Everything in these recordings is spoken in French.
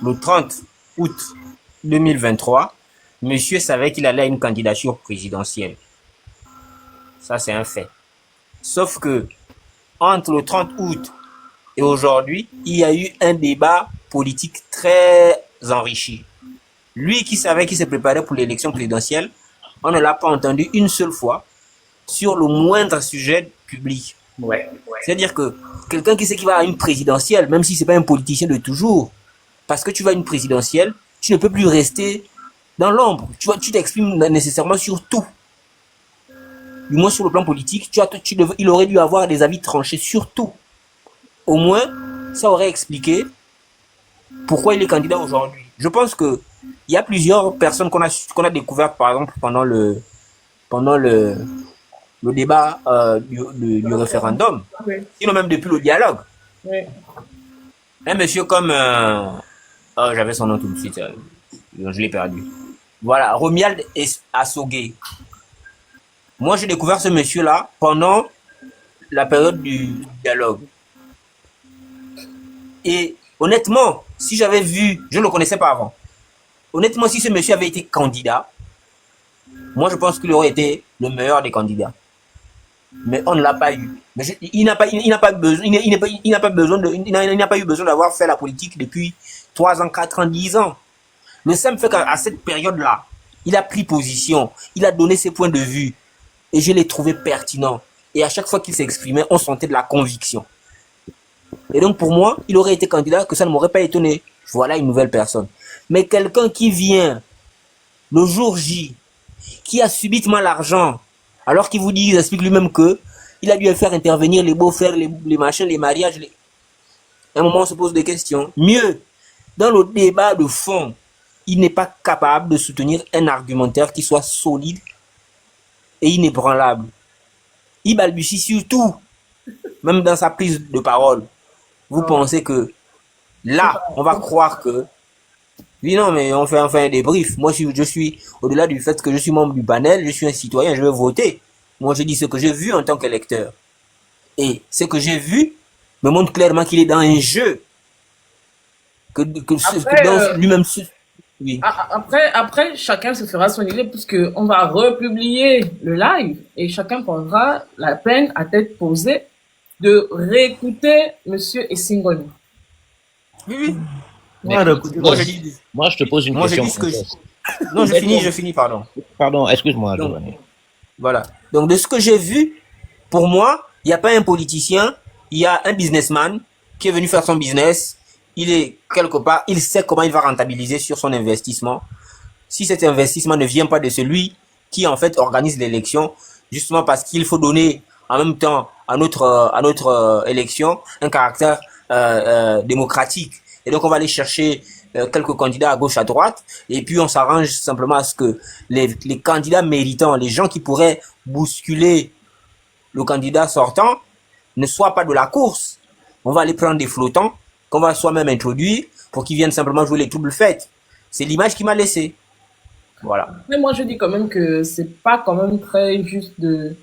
le 30 août 2023, monsieur savait qu'il allait à une candidature présidentielle. Ça, c'est un fait. Sauf que, entre le 30 août et aujourd'hui, il y a eu un débat politique très enrichi. Lui qui savait qu'il se préparait pour l'élection présidentielle, on ne l'a pas entendu une seule fois sur le moindre sujet public. Ouais. C'est-à-dire que quelqu'un qui sait qu'il va à une présidentielle, même si c'est pas un politicien de toujours, parce que tu vas à une présidentielle, tu ne peux plus rester dans l'ombre. Tu t'exprimes nécessairement sur tout. Du moins sur le plan politique, il aurait dû avoir des avis tranchés sur tout. Au moins, ça aurait expliqué pourquoi il est candidat aujourd'hui. Je pense que il y a plusieurs personnes qu'on a découvertes, par exemple, pendant le débat du référendum, Oui. sinon même depuis le dialogue. Oui. Un monsieur comme... oh, j'avais son nom tout de suite, je l'ai perdu. Voilà, Romuald Assogué. Moi, j'ai découvert ce monsieur-là pendant la période du dialogue. Et honnêtement, si j'avais vu, je ne le connaissais pas avant. Honnêtement, si ce monsieur avait été candidat, moi, je pense qu'il aurait été le meilleur des candidats. Mais on ne l'a pas eu. Mais il n'a pas eu besoin d'avoir fait la politique depuis 3 ans, 4 ans, 10 ans. Le simple fait qu'à cette période-là, il a pris position, il a donné ses points de vue, et je l'ai trouvé pertinent. Et à chaque fois qu'il s'exprimait, on sentait de la conviction. Et donc pour moi, il aurait été candidat, que ça ne m'aurait pas étonné. Voilà une nouvelle personne. Mais quelqu'un qui vient le jour J, qui a subitement l'argent, alors qu'il vous dit, il explique lui-même que il a dû faire intervenir les beaux-frères, les machins, les mariages. À un moment, on se pose des questions. Mieux, dans le débat de fond, il n'est pas capable de soutenir un argumentaire qui soit solide et inébranlable. Il balbutie surtout, même dans sa prise de parole. Vous pensez que là, on va croire que oui, non, mais on fait enfin un débrief. Moi, je suis au-delà du fait que je suis membre du panel, je suis un citoyen, je vais voter. Moi, je dis ce que j'ai vu en tant qu'électeur. Et ce que j'ai vu me montre clairement qu'il est dans un jeu. Que Après, dans lui-même. Oui. après, chacun se fera son idée puisque on va republier le live et chacun prendra la peine à tête posée de réécouter Monsieur Essingoni. Oui, oui. Mais moi, je te pose une Moi, je question. dis ce que non, je finis, pardon. Pardon, excuse-moi, Donc, Giovanni. voilà. Donc, de ce que j'ai vu, pour moi, il n'y a pas un politicien, il y a un businessman qui est venu faire son business. Il est quelque part, il sait comment il va rentabiliser sur son investissement. Si cet investissement ne vient pas de celui qui, en fait, organise l'élection, justement parce qu'il faut donner en même temps à notre élection un caractère démocratique. Et donc, on va aller chercher quelques candidats à gauche, à droite, et puis on s'arrange simplement à ce que les candidats méritants, les gens qui pourraient bousculer le candidat sortant, ne soient pas de la course. On va aller prendre des flottants qu'on va soi-même introduire pour qu'ils viennent simplement jouer les doubles fêtes. C'est l'image qui m'a laissé. Voilà. Mais moi, je dis quand même que c'est pas quand même très juste de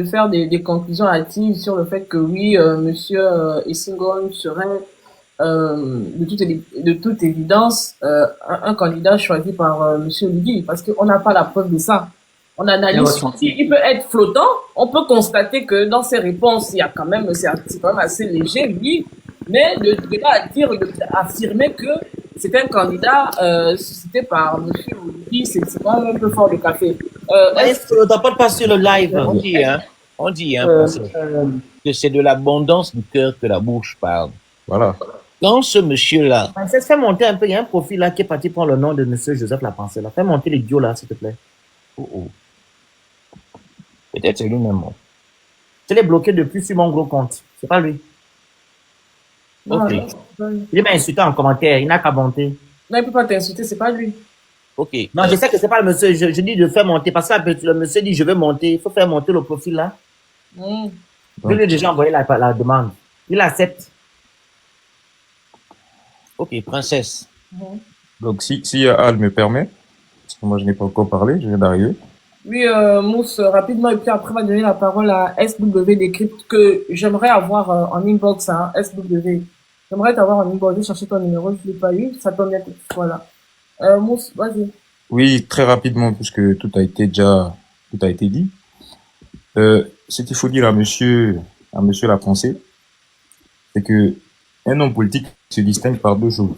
faire des conclusions hâtives sur le fait que oui, Monsieur Essingoni serait de toute évidence un candidat choisi par Monsieur Lugui, parce qu'on n'a pas la preuve de ça. On analyse, il peut être flottant, on peut constater que dans ses réponses, il y a quand même, c'est quand même assez léger, oui, mais de là à dire, affirmer que c'est un candidat suscité par Monsieur Lugui, c'est quand même un peu fort de café. On ne pas passer le live. On dit, que c'est de l'abondance du cœur que la bouche parle. Voilà. Dans ce monsieur-là. Ça se fait monter un peu. Il y a un profil là qui est parti prendre le nom de monsieur Joseph Lapensée. Fais monter l'idiot là, s'il te plaît. Peut-être c'est lui-même. Je l'ai bloqué depuis sur mon gros compte. C'est pas lui. Ok. Il m'a insulté en commentaire. Il n'a qu'à monter. Non, il peut pas t'insulter, c'est pas lui. Ok. Non, je sais que c'est pas le monsieur. Je dis de faire monter. Parce que le monsieur dit je vais monter. Il faut faire monter le profil là. Je lui ai déjà envoyé la demande. Il accepte. Ok, princesse. Donc, si Al me permet, parce que moi je n'ai pas encore parlé, je viens d'arriver. Oui, Mousse, rapidement, et puis après, on va donner la parole à SW Décrypte, que j'aimerais avoir en inbox, hein, SW. J'aimerais t'avoir en numéro, je vais chercher ton numéro, je l'ai pas eu, ça tombe bien que tu sois là. Mousse, vas-y. Oui, très rapidement, puisque tout a été dit. Ce qu'il faut dire à monsieur la Français, c'est que un homme politique se distingue par deux choses.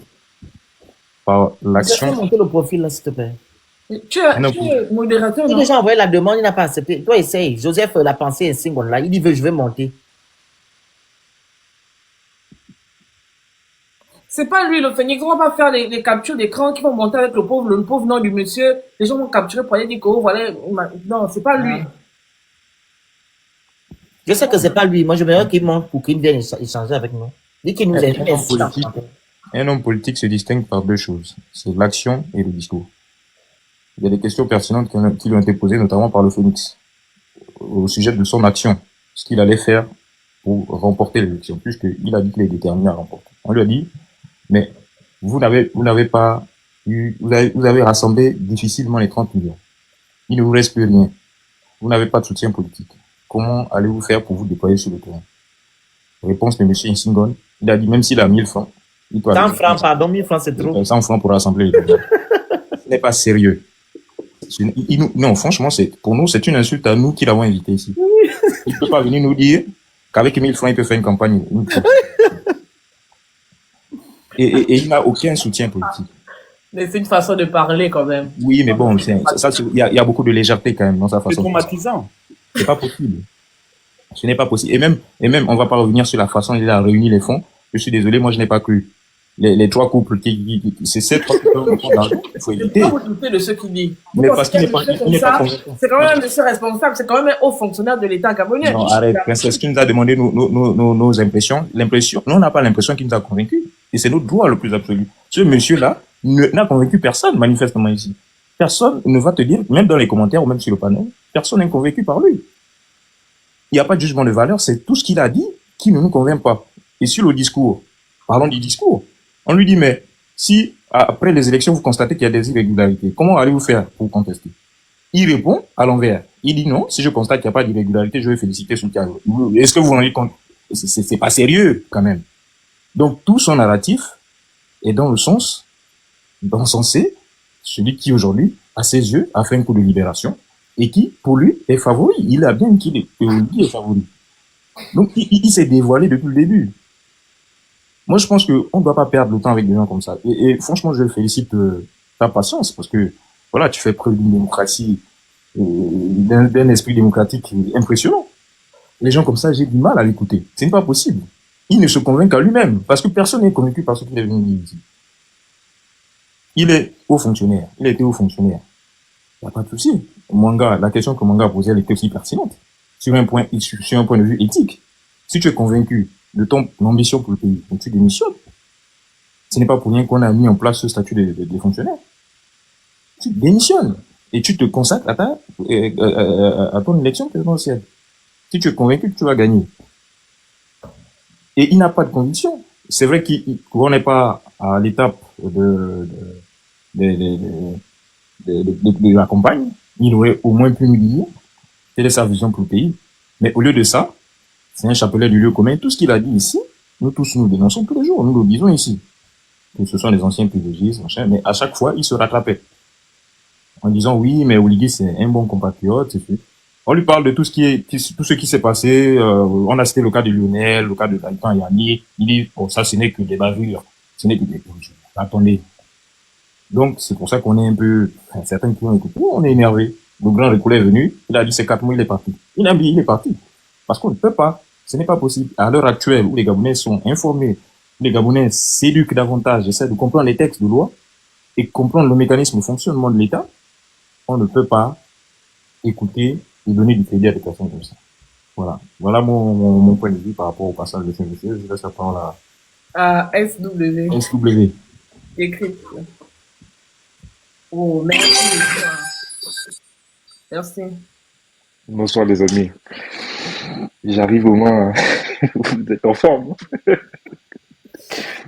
Par Fais l'action. monter le profil, là, s'il te plaît. Tu Un homme es politique. modérateur, Il a non? déjà envoyé la demande, il n'a pas accepté. Toi, essaye. Joseph, la pensée est single là. Il dit, je vais monter. C'est pas lui le phénix. On va pas faire les captures d'écran qui vont monter avec le pauvre nom du monsieur. Les gens vont capturer pour aller dire que, oh, voilà. Non, c'est pas lui. Je sais que c'est pas lui. Moi, je veux qu'il monte pour qu'il vienne échanger avec nous. Dis qu'il nous aide. Un homme politique se distingue par deux choses. C'est l'action et le discours. Il y a des questions pertinentes qui lui ont été posées, notamment par le Phénix, au sujet de son action, ce qu'il allait faire pour remporter l'élection, puisqu'il a dit qu'il est déterminé à remporter. On lui a dit, mais vous n'avez pas eu, vous avez rassemblé difficilement les 30 millions. Il ne vous reste plus rien. Vous n'avez pas de soutien politique. Comment allez-vous faire pour vous déployer sur le terrain? Réponse de M. Nsingon. Il a dit, même s'il a 1000 francs, 100 francs, pardon, 1000 francs, c'est trop. 100 francs pour rassembler les dégâts. Ce n'est pas sérieux. Non, franchement, pour nous, c'est une insulte à nous qui l'avons invité ici. Il ne peut pas venir nous dire qu'avec 1000 francs, il peut faire une campagne. Et il n'a aucun soutien politique. Mais c'est une façon de parler quand même. Oui, mais bon, il y a beaucoup de légèreté quand même dans sa façon. C'est traumatisant. C'est pas possible. Ce n'est pas possible. Et même, on va pas revenir sur la façon dont il a réuni les fonds. Je suis désolé, moi, je n'ai pas cru. Les trois couples c'est ces trois couples qui ont d'argent. Il faut éviter. Pourquoi vous doutez de ce qu'il dit? Mais parce qu'il n'est pas convaincant. C'est quand même un monsieur responsable, c'est quand même un haut fonctionnaire de l'État gabonais. Non, arrête, princesse, qui nous a demandé nos impressions. L'impression, nous, on n'a pas l'impression qu'il nous a convaincus. Et c'est notre droit le plus absolu. Ce monsieur-là n'a convaincu personne, manifestement, ici. Personne ne va te dire, même dans les commentaires ou même sur le panel, personne n'est convaincu par lui. Il n'y a pas de jugement de valeur, c'est tout ce qu'il a dit qui ne nous convainc pas. Et sur le discours, parlons du discours. On lui dit, mais si après les élections, vous constatez qu'il y a des irrégularités, comment allez-vous faire pour contester? Il répond à l'envers. Il dit non, si je constate qu'il n'y a pas d'irrégularité, je vais féliciter ce cas. Est-ce que vous vous rendez compte? C'est pas sérieux, quand même. Donc, tout son narratif est dans le sens, dans son sens, celui qui aujourd'hui, à ses yeux, a fait un coup de libération et qui, pour lui, est favori. Il a bien qu'il est favori. Donc, il s'est dévoilé depuis le début. Moi, je pense qu'on ne doit pas perdre le temps avec des gens comme ça. Et franchement, je félicite ta patience parce que, voilà, tu fais preuve d'une démocratie, d'un esprit démocratique impressionnant. Les gens comme ça, j'ai du mal à l'écouter. Ce n'est pas possible. Il ne se convainc qu'à lui-même parce que personne n'est convaincu par ce qu'il est venu dire ici. Il est haut fonctionnaire. Il était haut fonctionnaire. Il n'y a pas de souci. La question que Manga a posée, elle était aussi pertinente. Sur un point de vue éthique. Si tu es convaincu de ton ambition pour le pays, donc tu démissionnes. Ce n'est pas pour rien qu'on a mis en place ce statut de fonctionnaire. Tu démissionnes et tu te consacres à ton élection présidentielle. Si tu es convaincu que tu vas gagner. Et il n'a pas de conviction. C'est vrai qu'on n'est pas à l'étape de la campagne. Il aurait au moins pu nous dire quelle est sa vision pour le pays. Mais au lieu de ça, c'est un chapelet du lieu commun. Tout ce qu'il a dit ici, nous tous nous dénonçons tous les jours. Nous le disons ici. Que ce sont les anciens privilégiés, machin. Mais à chaque fois, il se rattrapait. En disant, oui, mais Oligui, c'est un bon compatriote. On lui parle de tout ce qui s'est passé. On a cité le cas de Lionel, le cas de Gaëtan Yanni. Il dit, bon, ça, ce n'est que des bavures. Ce n'est que des bavures. Attendez. Donc, c'est pour ça qu'on est un peu, certains qui ont écouté, on est énervé. Le grand Récoulé est venu. Il a dit, c'est 4 mois, il est parti. Il est parti. Parce qu'on ne peut pas. Ce n'est pas possible. À l'heure actuelle, où les Gabonais sont informés, les Gabonais s'éduquent davantage, essaient de comprendre les textes de loi et comprendre le mécanisme de fonctionnement de l'État, on ne peut pas écouter et donner du crédit à des personnes comme ça. Voilà. Voilà mon point de vue par rapport au passage de ce monsieur. Je laisse la parole à SW. SW. Écrit. Oh, merci. Merci. Bonsoir les amis. J'arrive au moins, vous êtes en forme.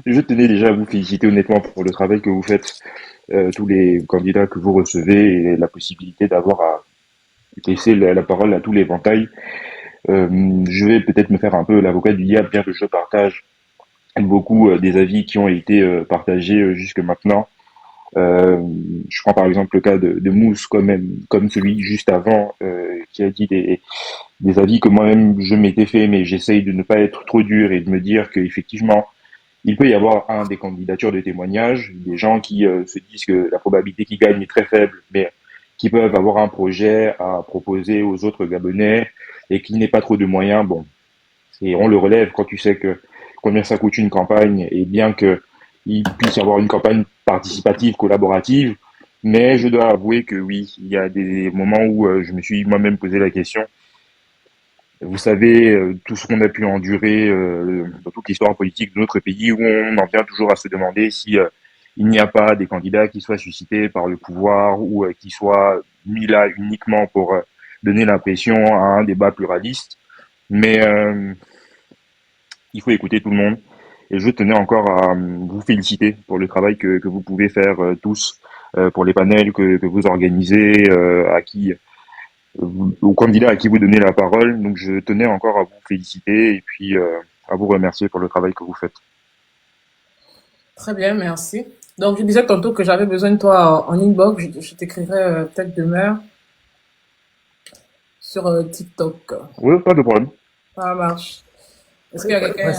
Je tenais déjà à vous féliciter honnêtement pour le travail que vous faites, tous les candidats que vous recevez et la possibilité d'avoir à laisser la parole à tous les éventails. Je vais peut-être me faire un peu l'avocat du diable, bien que je partage beaucoup des avis qui ont été partagés jusque maintenant. Je prends par exemple le cas de Mousse, comme celui juste avant, qui a dit des avis que moi-même je m'étais fait, mais j'essaye de ne pas être trop dur et de me dire qu'effectivement, il peut y avoir des candidatures de témoignages, des gens qui se disent que la probabilité qu'ils gagnent est très faible, mais qui peuvent avoir un projet à proposer aux autres Gabonais et qui n'ait pas trop de moyens. Bon, on le relève quand tu sais que combien ça coûte une campagne, et bien que il puisse y avoir une campagne participative, collaborative. Mais je dois avouer que oui, il y a des moments où je me suis moi-même posé la question. Vous savez, tout ce qu'on a pu endurer dans toute l'histoire politique de notre pays, où on en vient toujours à se demander si il n'y a pas des candidats qui soient suscités par le pouvoir ou qui soient mis là uniquement pour donner l'impression à un débat pluraliste. Mais il faut écouter tout le monde. Et je tenais encore à vous féliciter pour le travail que vous pouvez faire tous, pour les panels que vous organisez, aux candidats à qui vous donnez la parole. Donc je tenais encore à vous féliciter et puis à vous remercier pour le travail que vous faites. Très bien, merci. Donc, je disais tantôt que j'avais besoin de toi en inbox. Je t'écrirai peut-être demain sur TikTok. Oui, pas de problème. Ça marche. Est-ce qu'il y a quelqu'un...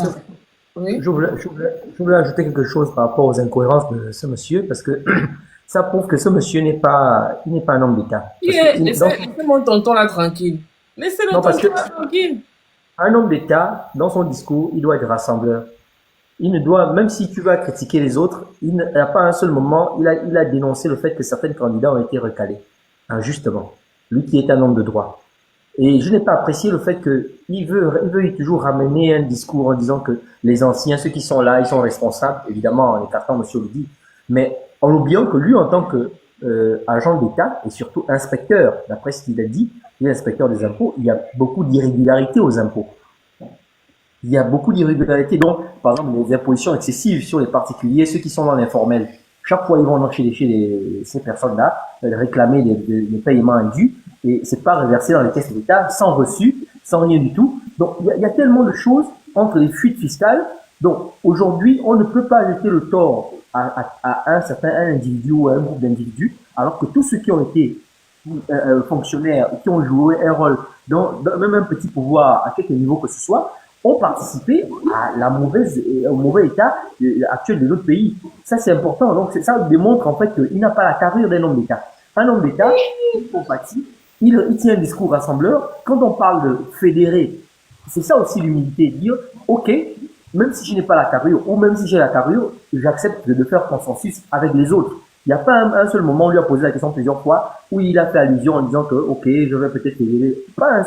Oui. Je voulais ajouter quelque chose par rapport aux incohérences de ce monsieur, parce que ça prouve que ce monsieur n'est pas un homme d'État. Laissez mon tonton là tranquille. Laissez le tonton là tranquille. Un homme d'État, dans son discours, il doit être rassembleur. Il ne doit, même si tu vas critiquer les autres, il n'a pas un seul moment, il a dénoncé le fait que certains candidats ont été recalés, injustement. Lui qui est un homme de droit. Et je n'ai pas apprécié le fait qu'il veut toujours ramener un discours en disant que les anciens, ceux qui sont là, ils sont responsables, évidemment en écartant M. Ludi, mais en oubliant que lui, en tant que agent d'État et surtout inspecteur, d'après ce qu'il a dit, il est inspecteur des impôts, il y a beaucoup d'irrégularités aux impôts. Il y a beaucoup d'irrégularités, donc par exemple les impositions excessives sur les particuliers, ceux qui sont dans l'informel. Chaque fois, ils vont chez ces personnes-là, réclamer des paiements indus, et c'est pas reversé dans les caisses de l'État, sans reçu, sans rien du tout. Donc, il y a tellement de choses entre les fuites fiscales. Donc, aujourd'hui, on ne peut pas jeter le tort à un individu ou à un groupe d'individus, alors que tous ceux qui ont été fonctionnaires, qui ont joué un rôle dans même un petit pouvoir, à quelque niveau que ce soit, ont participé à au mauvais état actuel de notre pays. Ça, c'est important. Donc, ça démontre en fait qu'il n'a pas la carrure d'un homme d'État. Un homme d'État, il compatit, il tient un discours rassembleur. Quand on parle de fédérer, c'est ça aussi l'humilité, dire, ok, même si je n'ai pas la carrure, ou même si j'ai la carrure, j'accepte de faire consensus avec les autres. Il n'y a pas un seul moment où on lui a posé la question plusieurs fois, où il a fait allusion en disant que, ok, je vais peut-être fédérer. Pas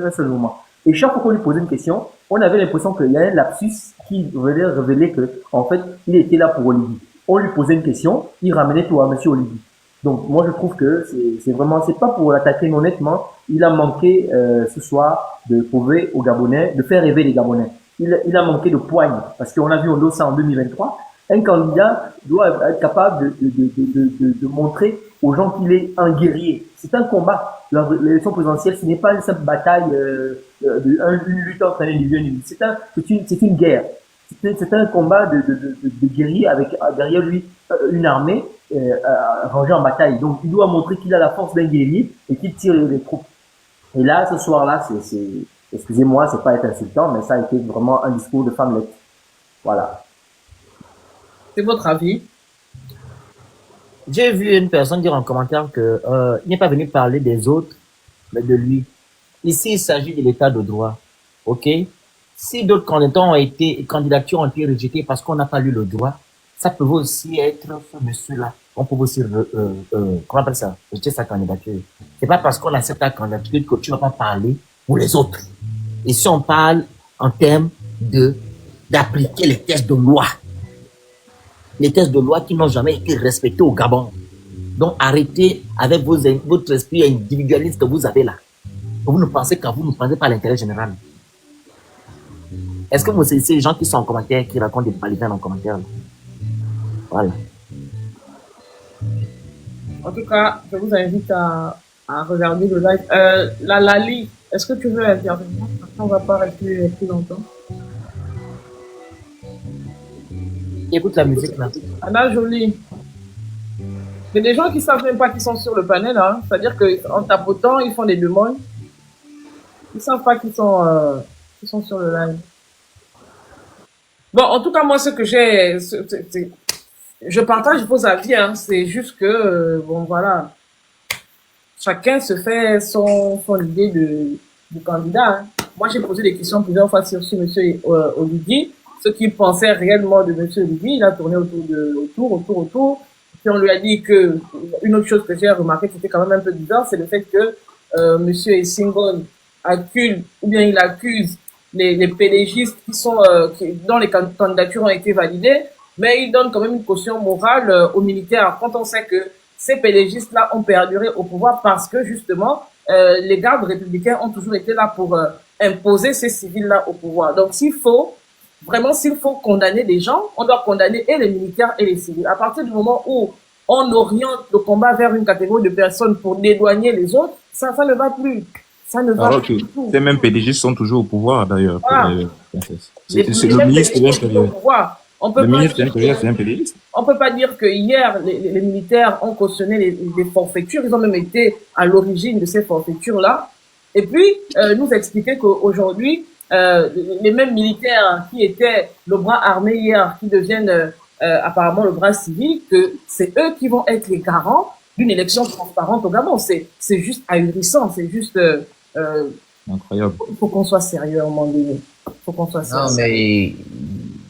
un seul moment. Et chaque fois qu'on lui posait une question, on avait l'impression qu'il y a un lapsus qui venait révéler que, en fait, il était là pour Olivier. On lui posait une question, il ramenait tout à Monsieur Olivier. Donc, moi, je trouve que c'est pas pour l'attaquer honnêtement. Il a manqué, ce soir, de prouver aux Gabonais, de faire rêver les Gabonais. Il a manqué de poigne. Parce qu'on a vu au dossier en 2023, un candidat doit être capable de montrer aux gens qu'il est un guerrier. C'est un combat. L'élection présidentielle, ce n'est pas une simple bataille, une lutte entre un individu et un individu. C'est une guerre. C'est un combat de guerrier avec derrière lui une armée rangée en bataille. Donc, il doit montrer qu'il a la force d'un guerrier et qu'il tire les troupes. Et là, ce soir-là, excusez-moi, c'est pas être insultant, mais ça a été vraiment un discours de femmelette. Voilà. C'est votre avis? J'ai vu une personne dire en commentaire que il n'est pas venu parler des autres, mais de lui. Ici, il s'agit de l'état de droit. OK? Si d'autres candidatures ont été rejetées parce qu'on n'a pas lu le droit, ça peut aussi être ce monsieur-là. On peut aussi, comment on appelle ça? Rejeter sa candidature. C'est pas parce qu'on accepte ta candidature que tu vas pas parler pour les autres. Et si on parle en termes d'appliquer les tests de loi, les tests de loi qui n'ont jamais été respectés au Gabon. Donc, arrêtez avec votre esprit individualiste que vous avez là. Vous ne pensez qu'à vous, ne pensez pas à l'intérêt général. Est-ce que vous savez ces gens qui sont en commentaire, qui racontent des balivernes en commentaire? Voilà. En tout cas, je vous invite à regarder le live. Lali, est-ce que tu veux intervenir? On ne va pas rester plus longtemps. Écoute la musique là. Anna Jolie. Il y a des gens qui savent même pas qu'ils sont sur le panel, hein. C'est-à-dire qu'en tapotant, ils font des demandes. Ils savent pas qu'ils sont sur le live. Bon, en tout cas, moi, ce que j'ai, je partage vos avis, hein. C'est juste que, bon, voilà. Chacun se fait son idée du candidat, hein. Moi, j'ai posé des questions plusieurs fois sur monsieur Olivier. Ce qu'il pensait réellement de monsieur Olivier, il a tourné autour. Puis on lui a dit que, une autre chose que j'ai remarqué qui était quand même un peu bizarre, c'est le fait que, monsieur Essingon il accuse les PDGistes dont les candidatures ont été validées, mais il donne quand même une caution morale aux militaires quand on sait que ces PDGistes-là ont perduré au pouvoir parce que justement, les gardes républicains ont toujours été là pour imposer ces civils-là au pouvoir. Donc s'il faut condamner des gens, on doit condamner et les militaires et les civils. À partir du moment où on oriente le combat vers une catégorie de personnes pour dédouaner les autres, ça ne va plus. Ça ne va Alors plus que du tout. ces mêmes PDG sont toujours au pouvoir, d'ailleurs. Voilà. C'est le ministre de l'Intérieur. Le ministre de l'Intérieur, c'est un PDG. On peut pas dire que hier, les militaires ont cautionné les forfaitures. Ils ont même été à l'origine de ces forfaitures-là. Et puis, nous expliquer qu'aujourd'hui, les mêmes militaires qui étaient le bras armé hier, qui deviennent apparemment le bras civil, que c'est eux qui vont être les garants d'une élection transparente au Gabon. C'est juste ahurissant, c'est juste incroyable. Il faut qu'on soit sérieux à un moment donné. Non, mais il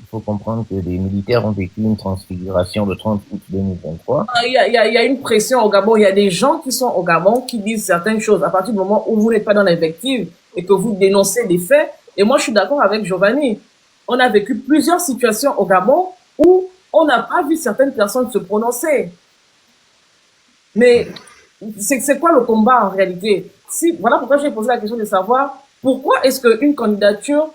faut comprendre que les militaires ont vécu une transfiguration le 30 août 2023. Il y a une pression au Gabon. Il y a des gens qui sont au Gabon qui disent certaines choses. À partir du moment où vous n'êtes pas dans l'invective et que vous dénoncez des faits, et moi je suis d'accord avec Giovanni, on a vécu plusieurs situations au Gabon où on n'a pas vu certaines personnes se prononcer. Mais c'est quoi le combat en réalité? Voilà pourquoi j'ai posé la question de savoir pourquoi est-ce qu'une candidature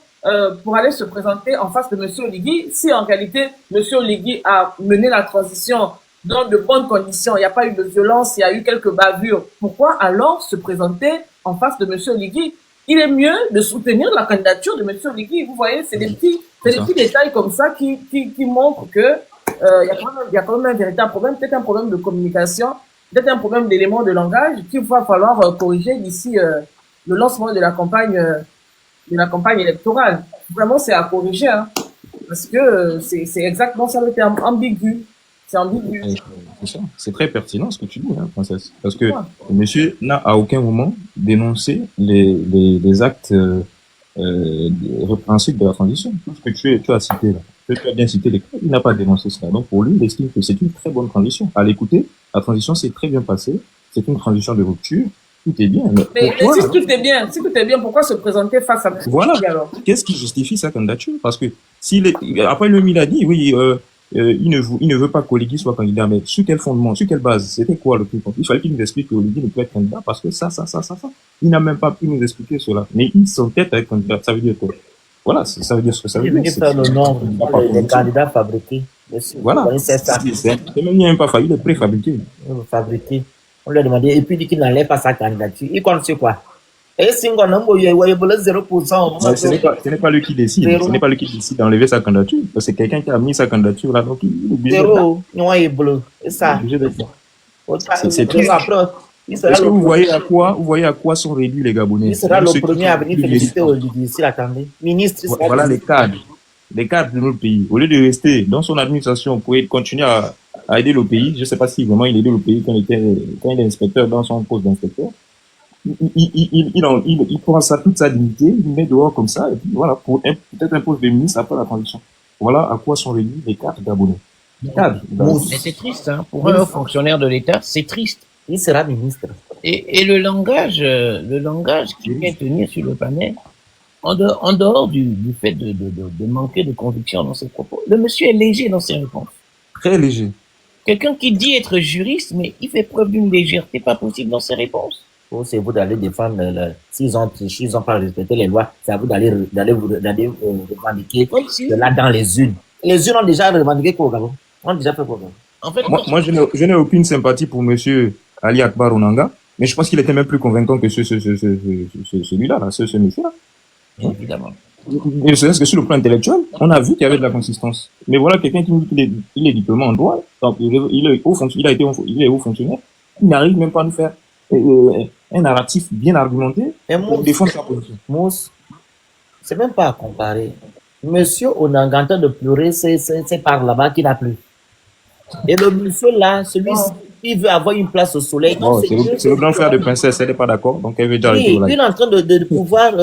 pour aller se présenter en face de M. Oligui, si en réalité M. Oligui a mené la transition dans de bonnes conditions, il n'y a pas eu de violence, il y a eu quelques bavures, pourquoi alors se présenter en face de M. Oligui? Il est mieux de soutenir la candidature de M. Oligui. Vous voyez, c'est des petits détails comme ça qui montrent que il y a quand même un véritable problème, peut-être un problème de communication, peut-être un problème d'éléments de langage qu'il va falloir corriger d'ici le lancement de la campagne électorale. Vraiment, c'est à corriger, hein, parce que c'est exactement ça le terme, ambigu. C'est ambigu. C'est ça. C'est très pertinent ce que tu dis, hein, princesse. Parce que monsieur n'a à aucun moment dénoncé les actes répréhensibles de la transition. Tout ce que tu as cité là. Tu as bien cité les cas, il n'a pas dénoncé cela. Donc pour lui, il estime que c'est une très bonne transition. À l'écouter, la transition s'est très bien passée. C'est une transition de rupture. Tout est bien. Mais si tout est bien, pourquoi se présenter face à M. Voilà. alors? Qu'est-ce qui justifie sa candidature? Parce que après lui, il a dit, oui, il ne veut pas qu'Oligui soit candidat, mais sur quel fondement, sur quelle base? C'était quoi le truc? Il fallait qu'il nous explique qu'Oligui ne peut être candidat parce que ça. Il n'a même pas pu nous expliquer cela. Mais il s'entête à être candidat. Ça veut dire quoi? Voilà, ça veut dire ce que ça veut dire. C'est le nom des candidats fabriqués. Voilà. C'est même pas fabriqué, il est préfabriqué. Fabriqué. On lui a demandé, et puis il dit qu'il n'enlève pas sa candidature. Il compte sur quoi? Et si on a 0%. Ce n'est pas lui qui décide. Ce n'est pas lui qui décide d'enlever sa candidature. C'est quelqu'un qui a mis sa candidature là, donc il est obligé. Zéro. Non, il est bleu. C'est ça. C'est triste. Est-ce que vous voyez à quoi sont réduits les Gabonais? Il sera le premier à venir féliciter Oligui s'il attendait. Ministre. Voilà les cadres de notre pays. Au lieu de rester dans son administration pour continuer à aider le pays, je ne sais pas si vraiment il aidait le pays quand il est inspecteur dans son poste d'inspecteur. Il prend ça, toute sa dignité, il met dehors comme ça, et puis voilà, pour peut-être un poste de ministre après la transition. Voilà à quoi sont réduits les cadres Gabonais. Mais c'est triste, hein. Pour un fonctionnaire de l'État, c'est triste. Il sera ministre. Et le langage qui vient tenir sur le panel, en dehors du fait de manquer de conviction dans ses propos, le monsieur est léger dans ses réponses. Très léger. Quelqu'un qui dit être juriste, mais il fait preuve d'une légèreté pas possible dans ses réponses. Oh, c'est vous d'aller défendre, s'ils ont triché, ils n'ont pas respecté les lois, c'est à vous d'aller revendiquer cela dans les urnes. Les urnes ont déjà revendiqué quoi au Gabon? On a déjà fait quoi? En fait, moi je n'ai aucune sympathie pour monsieur Ali Akbar Onanga, mais je pense qu'il était même plus convaincant que celui-là, ce monsieur-là. Évidemment. ne serait-ce que sur le plan intellectuel, on a vu qu'il y avait de la consistance. Mais voilà quelqu'un qui me dit qu'il est diplômé en droit, donc il est il est haut fonctionnaire, il n'arrive même pas à nous faire un narratif bien argumenté Et pour défendre sa position. Mousse, c'est même pas à comparer. Monsieur Onanga en train de pleurer, c'est par là-bas qu'il a plu. Et le monsieur là, celui-ci, il veut avoir une place au soleil. Bon, c'est le grand frère de Princesse, elle n'est pas d'accord, donc elle veut dire Oui, il est en train de pouvoir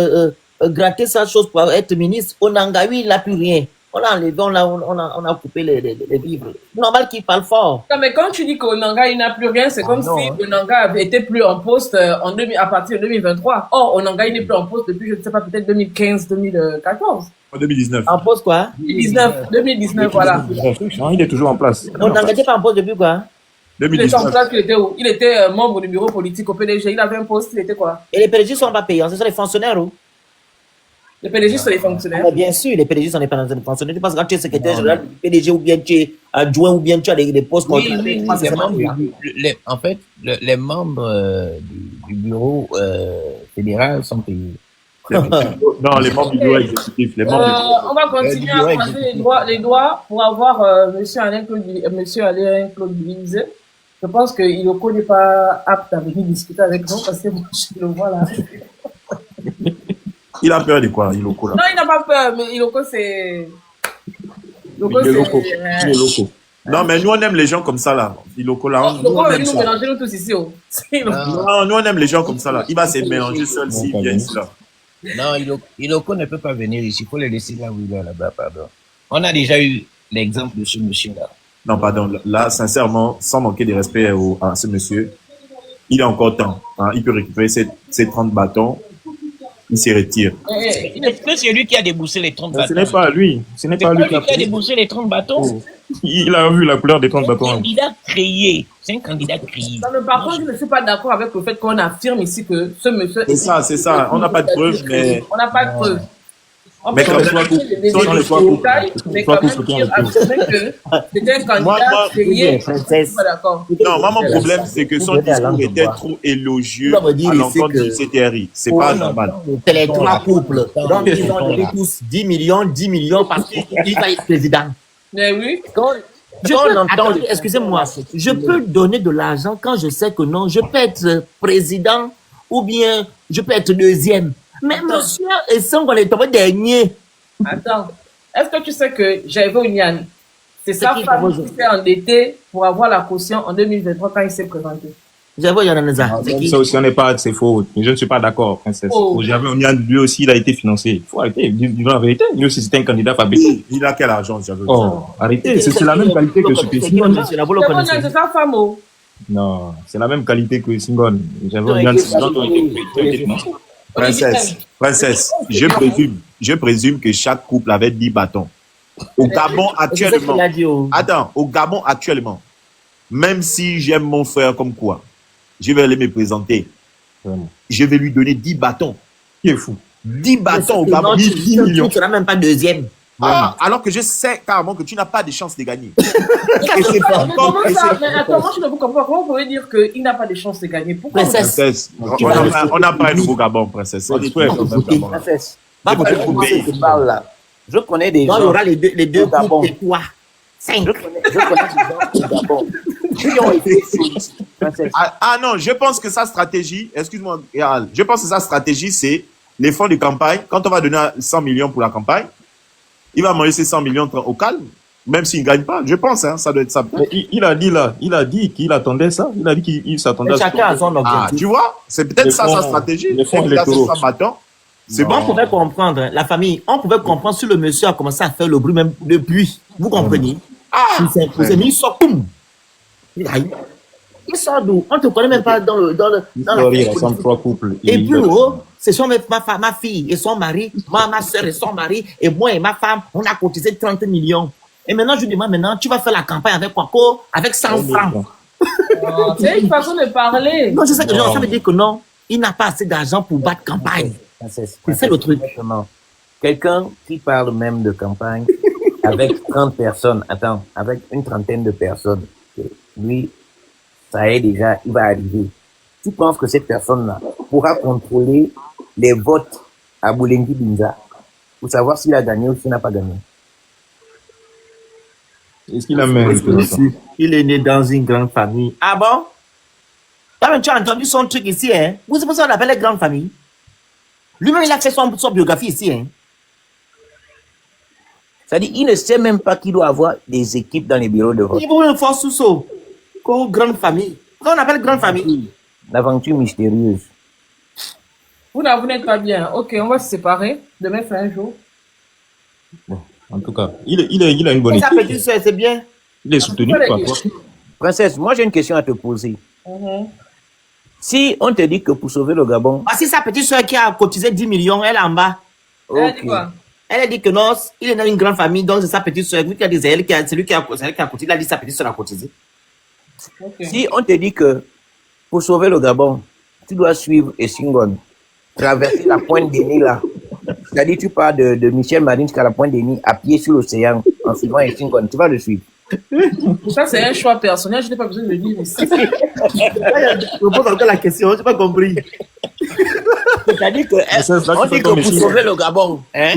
gratter sa chose pour être ministre. Onanga, lui, il n'a plus rien. On l'a enlevé, on a coupé les vivres. Normal qu'il parle fort. Non, mais quand tu dis qu'Onanga, il n'a plus rien, c'est comme si Onanga avait été plus en poste à partir de 2023. Or, Onanga, il n'est plus en poste depuis, je ne sais pas, peut-être 2015, 2014. En 2019. En poste quoi? 2019, voilà. Non, il est toujours en place. Onanga n'était pas en poste depuis quoi? Il était en 2019. place, il était où? Il était membre du bureau politique au PDG. Il avait un poste, il était quoi? Et les PDG sont pas payants, ce sont les fonctionnaires ou? Les PDG sont les fonctionnaires. Mais bien sûr, les PDG sont les fonctionnaires. Parce que quand tu es secrétaire général du PDG ou bien tu es adjoint ou bien tu as des postes Oui, contrôlés, oui, tu penses que les c'est pas membres payant. en fait, les membres du bureau fédéral sont payés. Non, les membres du bureau exécutif. Les membres du On va continuer à croiser les doigts pour avoir monsieur Alain Claude Bilise. Je pense que Iloko n'est pas apte à venir discuter avec nous parce que moi, je le vois là. Il a peur de quoi, Iloko là? Non, il n'a pas peur, mais Iloko, c'est. Il est loco. Il est loco. Non, mais nous, on aime les gens comme ça là. Iloko là. Nous, Iloko on va aime venir nous ça. mélanger nous tous ici. Oh. Non, nous, on aime les gens comme ça là. Il va se mélanger seul s'il vient ici là. Non, Iloko ne peut pas venir ici. Il faut le laisser là où il est là-bas, pardon. On a déjà eu l'exemple de ce monsieur-là. Non, pardon. Là, sincèrement, sans manquer de respect à ce monsieur, il a encore temps. Hein. Il peut récupérer ses 30 bâtons. Il se retire. Est-ce que c'est lui qui a déboursé les 30 bâtons? Ce n'est pas lui. Ce n'est C'est pas pas lui lui qui a déboursé les 30 bâtons? Il a vu la couleur des 30 C'est un bâtons. candidat créé. C'est un candidat créé. Non, mais par contre, je ne suis pas d'accord avec le fait qu'on affirme ici que ce monsieur. C'est ça. On n'a pas de preuves, mais. On n'a pas de preuves. Mais quand même, sans les trois couples. Mais quand même, affirmer que c'était un candidat créé. Je ne suis pas d'accord. Non, moi, mon problème, c'est que son discours était trop élogieux à l'encontre du CTRI. C'est pas normal. C'est les trois couples. Donc, ils ont donné tous 10 millions parce qu'il va être président. Mais oui. Excusez-moi, je peux donner de l'argent quand je sais que non, je peux être président ou bien je peux être deuxième. Mais monsieur Essongo est tombé dernier. Attends, est-ce que tu sais que Jaïvo Unian, c'est sa femme qui s'est endettée pour avoir la caution en 2023 quand il s'est présenté? Jaïvo Yananeza. Ça aussi, on n'est pas, c'est faux. Je ne suis pas d'accord, princesse. Jaïvo Unian, lui aussi, il a été financé. Il faut arrêter, disons la vérité. Lui aussi, c'était un candidat fabriqué. Il a quel argent, Jaïvo? Oh, arrêtez. C'est la même qualité que ce que Singon. C'est sa femme, oh. Non, c'est la même qualité que Singon. Jaïvo Unian, c'est gens qui ont été financés. Princesse, je présume que chaque couple avait 10 bâtons. Au Gabon actuellement, même si j'aime mon frère comme quoi, je vais aller me présenter. Je vais lui donner 10 bâtons. Qui est fou? 10 bâtons au Gabon, 10 millions. Tu n'as même pas deuxième. Ah, alors que je sais carrément que tu n'as pas de chance de gagner. Comment moi je ne vous comprends pas. Comment vous pouvez dire qu'il n'a pas de chance de gagner? Pourquoi? Princesse, on n'a pas un nouveau Gabon, princesse. On est tous princesse. Je connais des gens. Il y aura les deux Gabon. Et toi? 5. Je connais des gens au Gabon. Ah non, je pense que sa stratégie, excuse-moi, je pense que sa stratégie, c'est les fonds de campagne. Quand on va donner 100 millions pour la campagne, il va manger ces 100 millions au calme, même s'il ne gagne pas. Je pense, hein, ça doit être ça. Mais il a dit qu'il attendait ça. Il a dit qu'il s'attendait à ça. Chacun a son objectif. Ah, tu vois, c'est peut-être ça sa stratégie. Les fonds électoraux. C'est bon. On pouvait comprendre, la famille, on pouvait comprendre si le monsieur a commencé à faire le bruit même depuis. Vous comprenez? Il s'est imposé, mais il sort, boum. Il sort d'où? On ne te connaît même pas dans il ressemble trois couples. Et puis, ce sont ma fille et son mari, ma soeur et son mari, et moi et ma femme, on a cotisé 30 millions. Et maintenant, je demande, tu vas faire la campagne avec quoi? Avec 100 francs. C'est une façon de parler. Non, c'est ça que ça veut dire que non, il n'a pas assez d'argent pour battre campagne. C'est le truc. Quelqu'un qui parle même de campagne avec 30 personnes, avec une trentaine de personnes, lui, ça est déjà, il va arriver. Tu penses que cette personne-là pourra contrôler les votes à Boulengi Binza? pour savoir s'il a gagné ou s'il n'a pas gagné. Est-ce qu'il a même un représentant? Il est né dans une grande famille. Ah bon? Tu as entendu son truc ici, hein? Vous savez ça, on appelle les grandes familles. Lui-même, il a fait son biographie ici, hein? C'est-à-dire, il ne sait même pas qu'il doit avoir des équipes dans les bureaux de vote. Il faut une force sous comme grande famille. Pourquoi on appelle grande famille? L'aventure mystérieuse. Vous n'êtes pas bien. Ok, on va se séparer. Demain, c'est un jour. Bon, en tout cas, il a une bonne Sa équipe. petite soeur, c'est bien. Il est soutenu par toi. Princesse, moi j'ai une question à te poser. Mhm. Si on te dit que pour sauver le Gabon, Ah, si sa petite soeur qui a cotisé 10 millions, elle est en bas. Elle a dit ok. quoi? Elle a dit que non, il est dans une grande famille, donc c'est sa petite soeur. Vu qu'il a dit, c'est lui qui a cotisé, il a dit sa petite soeur a cotisé. Ok. Si on te dit que pour sauver le Gabon, tu dois suivre Essingon, traverser la pointe des Nil là. C'est-à-dire tu pars de Michel Marine jusqu'à la pointe des Nil à pied sur l'océan en suivant Essingon, tu vas le suivre. Ça, c'est un choix personnel. Je n'ai pas besoin de le dire ici. Je pose encore la question, je n'ai pas compris. C'est-à-dire que on dit que pour sauver le Gabon, hein,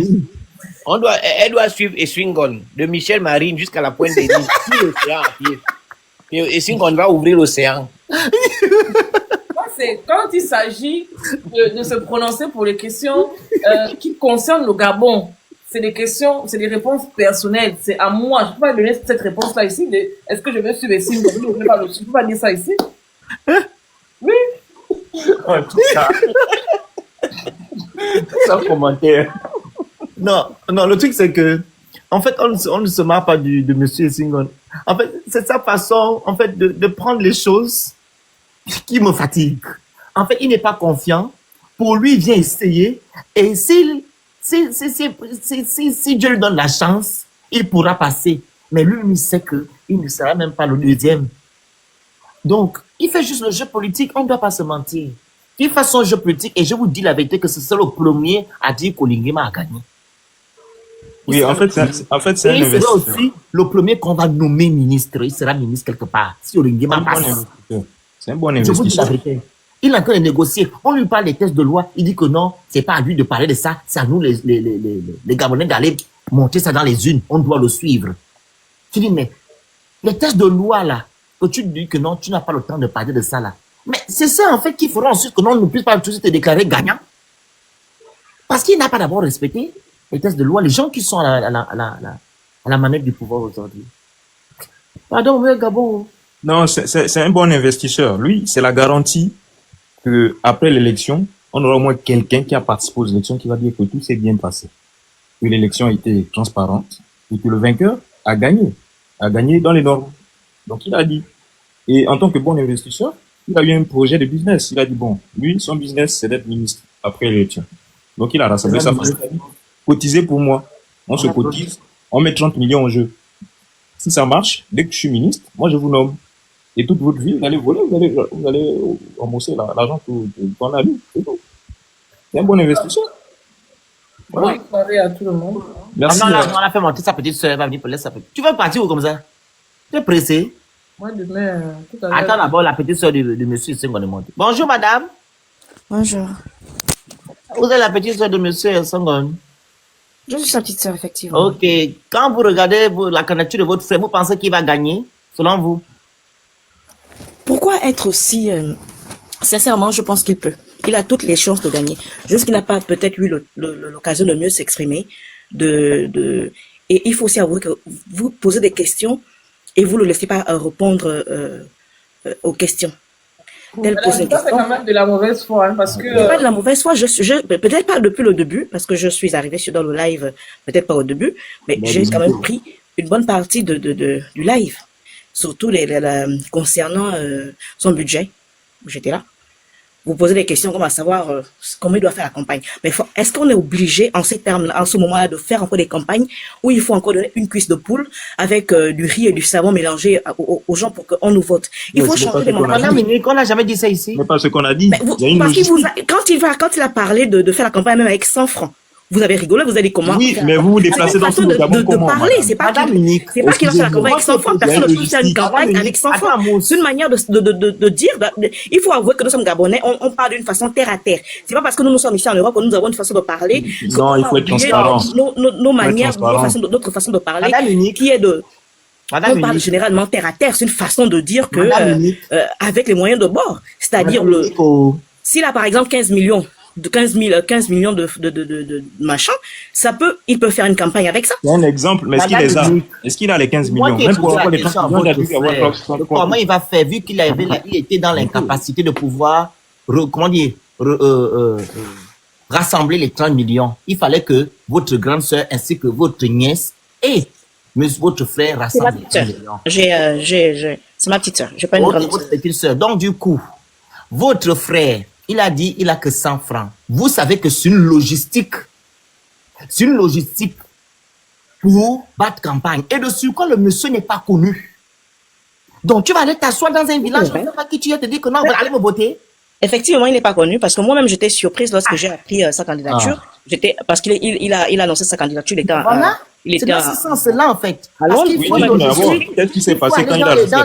elle doit suivre Essingon de Michel Marine jusqu'à la pointe des Nil sur l'océan à pied. Et Essingon va ouvrir l'océan. Moi, c'est quand il s'agit de se prononcer pour les questions qui concernent le Gabon. C'est des questions, c'est des réponses personnelles. C'est à moi. Je ne peux pas donner cette réponse-là ici. Est-ce que je vais suivre Essingon? Je ne peux pas dire ça ici. Oui. En tout cas, sans commentaire. Non, le truc c'est que, en fait, on ne se marre pas de monsieur Singon. En fait, c'est sa façon, en fait, de prendre les choses qui me fatiguent. En fait, il n'est pas confiant. Pour lui, il vient essayer. Et si Dieu lui donne la chance, il pourra passer. Mais lui, il sait qu'il ne sera même pas le deuxième. Donc, il fait juste le jeu politique. On ne doit pas se mentir. Il fait son jeu politique et je vous dis la vérité que c'est le premier à dire qu'Olingema a gagné. Oui, en fait, c'est un Et il sera investisseur. aussi le premier qu'on va nommer ministre. Il sera ministre quelque part. Si Olingema passe. C'est un bon Je vous dis la investisseur. vérité. Il est en train de négocier. On lui parle des tests de loi. Il dit que non, c'est pas à lui de parler de ça. C'est à nous, les Gabonais, d'aller monter ça dans les unes. On doit le suivre. Tu dis, mais les tests de loi, là, que tu dis que non, tu n'as pas le temps de parler de ça, là. Mais c'est ça, en fait, qui fera ensuite que non, on ne puisse pas tout de suite te déclarer gagnant. Parce qu'il n'a pas d'abord respecté les tests de loi. Les gens qui sont à la manette du pouvoir aujourd'hui. Pardon, mais Gabon. Non, c'est un bon investisseur. Lui, c'est la garantie que après l'élection, on aura au moins quelqu'un qui a participé aux élections qui va dire que tout s'est bien passé, que l'élection a été transparente et que le vainqueur a gagné dans les normes. Donc il a dit. Et en tant que bon investisseur, il a eu un projet de business. Il a dit bon, lui, son business, c'est d'être ministre après l'élection. Donc il a rassemblé sa famille. Cotisez pour moi. On se cotise, on met 30 millions en jeu. Si ça marche, dès que je suis ministre, moi je vous nomme. Et toute votre vie, vous allez voler, vous allez rembourser l'argent qu'on a eu. C'est tout. C'est un bon investisseur. Voilà. Oui, parler à tout le monde. Merci. Non, on a fait monter sa petite soeur, elle va venir pour laisser sa petite. Tu veux partir ou comme ça? Tu es pressé? Moi, demain, tout à l'heure. Attends d'abord la petite soeur de monsieur Senghor de monter. Bonjour madame. Bonjour. Vous êtes la petite soeur de monsieur Senghor. Je suis sa petite sœur, effectivement. Ok. Quand vous regardez la candidature de votre frère, vous pensez qu'il va gagner, selon vous? Pourquoi être aussi... sincèrement, je pense qu'il peut. Il a toutes les chances de gagner. Juste qu'il n'a pas peut-être eu l'occasion de mieux s'exprimer. Et il faut aussi avouer que vous posez des questions et vous ne le laissez pas répondre aux questions. Ça, c'est quand même de la mauvaise foi, hein, parce que... C'est pas de la mauvaise foi, peut-être pas depuis le début, parce que je suis arrivée dans le live, peut-être pas au début, mais j'ai quand même pris une bonne partie du live, surtout concernant son budget. J'étais là. Vous posez des questions comme à savoir comment il doit faire la campagne. Mais est-ce qu'on est obligé, en ces termes, en ce moment-là, de faire encore des campagnes où il faut encore donner une cuisse de poule avec du riz et du savon mélangé aux gens pour qu'on nous vote? Il faut changer de mentalité. On n'a jamais dit ça ici. Mais pas ce qu'on a dit. Quand il a parlé de faire la campagne même avec 100 francs, Vous avez rigolé, vous avez dit comment. Oui, mais vous vous déplacez dans tout le Gabon comment, parler, madame? c'est pas Madame qu'il Unique, c'est pas qu'il va faire la campagne avec 100 francs. Personne ne peut faire une campagne avec 100 francs. C'est une manière de dire. Il faut avouer que nous sommes Gabonais. On parle d'une façon terre à terre. C'est pas parce que nous sommes ici en Europe que nous avons une façon de parler. Non, il faut être transparent. Nos manières, notre façon de parler, qui est de. On parle généralement terre à terre. C'est une façon de dire que avec les moyens de bord, c'est-à-dire s'il a par exemple 15 millions de 15 millions de machin, il peut faire une campagne avec ça. C'est un exemple, mais est-ce qu'il les a? Est-ce qu'il a les 15 millions? Même pour avoir les 15 millions, il a dû avoir comment il va faire, vu qu'il était dans l'incapacité de pouvoir, rassembler les 30 millions. Il fallait que votre grande sœur ainsi que votre nièce et votre frère rassemblent les 30 millions. C'est ma petite sœur. J'ai pas une grande votre petite sœur. Donc, du coup, votre frère, il a dit, il a que 100 francs. Vous savez que c'est une logistique. C'est une logistique pour battre campagne. Et de surcroît, le monsieur n'est pas connu. Donc, tu vas aller t'asseoir dans un village, on ne sait pas qui tu es, te dire que non, on va aller me voter. Effectivement, il n'est pas connu parce que moi-même, j'étais surprise lorsque j'ai appris sa candidature. Parce qu'il a annoncé sa candidature. C'est dans ce sens-là, en fait. Alors, qu'est-ce qui s'est passé quand il a dans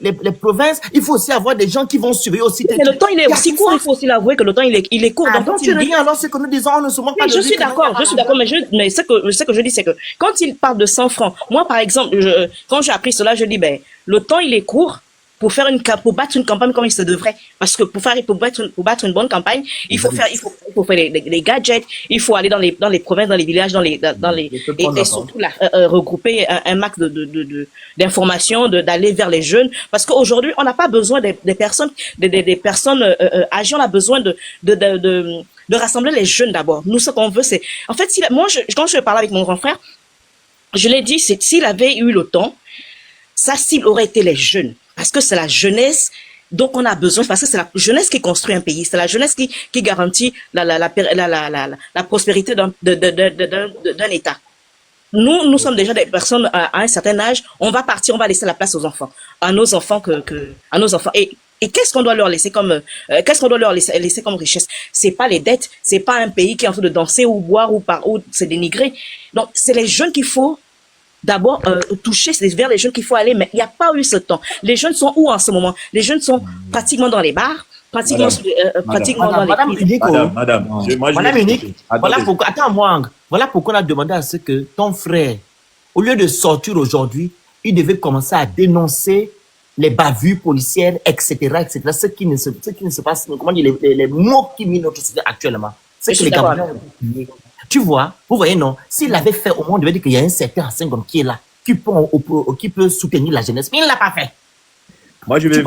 les provinces, il faut aussi avoir des gens qui vont surveiller aussi. Mais le temps, il est aussi court. Il faut aussi l'avouer que le temps, il est court. Donc, tu rien, alors c'est que nous disons, on ne se manque pas de je suis d'accord, mais ce que je dis, c'est que quand il parle de 100 francs, moi, par exemple, quand j'ai appris cela, je dis, le temps, il est court. Pour battre une campagne comme il se devrait, parce que pour battre une bonne campagne, il faut faire les gadgets, il faut aller dans les provinces, dans les villages, et surtout là, regrouper un max d'informations, d'aller vers les jeunes, parce qu'aujourd'hui on n'a pas besoin des personnes âgées, on a besoin de rassembler les jeunes d'abord. Nous, ce qu'on veut, c'est, en fait, quand je parlais avec mon grand frère, je l'ai dit, c'est s'il avait eu le temps, sa cible aurait été les jeunes. Parce que c'est la jeunesse dont on a besoin, parce que c'est la jeunesse qui construit un pays, c'est la jeunesse qui garantit la prospérité d'un État. Nous sommes déjà des personnes à un certain âge, on va partir, on va laisser la place aux enfants, à nos enfants Et qu'est-ce qu'on doit leur laisser comme laisser comme richesse? C'est pas les dettes, c'est pas un pays qui est en train de danser ou boire ou se dénigrer. Donc c'est les jeunes qu'il faut d'abord toucher, c'est vers les jeunes qu'il faut aller, mais il n'y a pas eu ce temps. Les jeunes sont où en ce moment? Les jeunes sont pratiquement dans les bars, pratiquement dans les Madame Unique, voilà pourquoi on a demandé à ce que ton frère, au lieu de sortir aujourd'hui, il devait commencer à dénoncer les bavures policières, etc., etc., ce qui ne se passe, comment dire, les mots qui minent notre société actuellement. C'est que les Gabonais ont oublié. Tu vois, vous voyez, non? S'il l'avait fait, au moins, on devait dire qu'il y a un certain Hassan Gom qui est là, qui peut soutenir la jeunesse. Mais il ne l'a pas fait. Moi, je vais.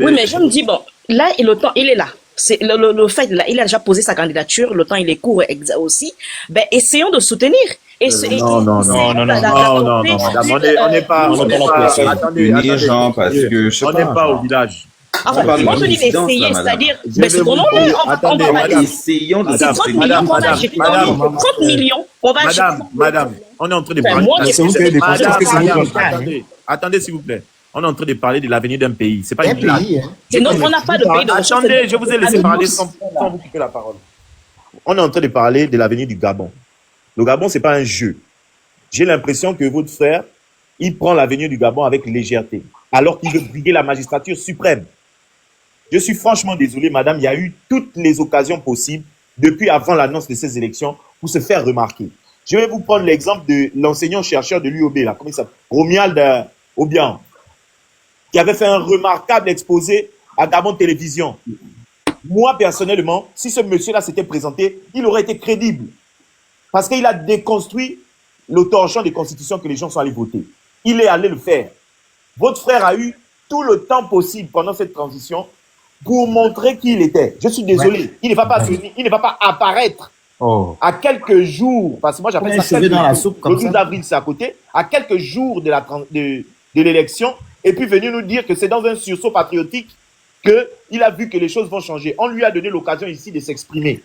Oui, mais je me dis, bon, là, le temps, il est là. C'est le fait, là, il a déjà posé sa candidature, le temps, il est court aussi. Ben, essayons de soutenir. Non, madame, on n'est pas. Attendez, on n'est pas au village. Enfin, moi je dis essayer, c'est-à-dire, mais c'est ton essayons de 30 millions, on va acheter. Madame, on est en train de parler. Attendez, s'il vous plaît. On est en train de parler de l'avenir d'un pays. C'est pas un pays. On n'a pas de pays de ressources. Attendez, je vous ai laissé parler sans vous couper la parole. On est en train de parler de l'avenir du Gabon. Le Gabon, c'est pas un jeu. J'ai l'impression que votre frère, il prend l'avenir du Gabon avec légèreté, alors qu'il veut briguer la magistrature suprême. Je suis franchement désolé, madame, il y a eu toutes les occasions possibles depuis avant l'annonce de ces élections pour se faire remarquer. Je vais vous prendre l'exemple de l'enseignant-chercheur de l'UOB, là, comment il s'appelle, Romuald Obiang, qui avait fait un remarquable exposé à Gabon Télévision. Moi, personnellement, si ce monsieur-là s'était présenté, il aurait été crédible. Parce qu'il a déconstruit le torchon des constitutions que les gens sont allés voter. Il est allé le faire. Votre frère a eu tout le temps possible pendant cette transition pour montrer qui il était. Je suis désolé. Ouais. Il ne va pas venir, il ne va pas apparaître à quelques jours, parce que moi j'appelle ça quelques jours. Le 12 avril, c'est à côté, à quelques jours de l'élection, et puis venir nous dire que c'est dans un sursaut patriotique qu'il a vu que les choses vont changer. On lui a donné l'occasion ici de s'exprimer.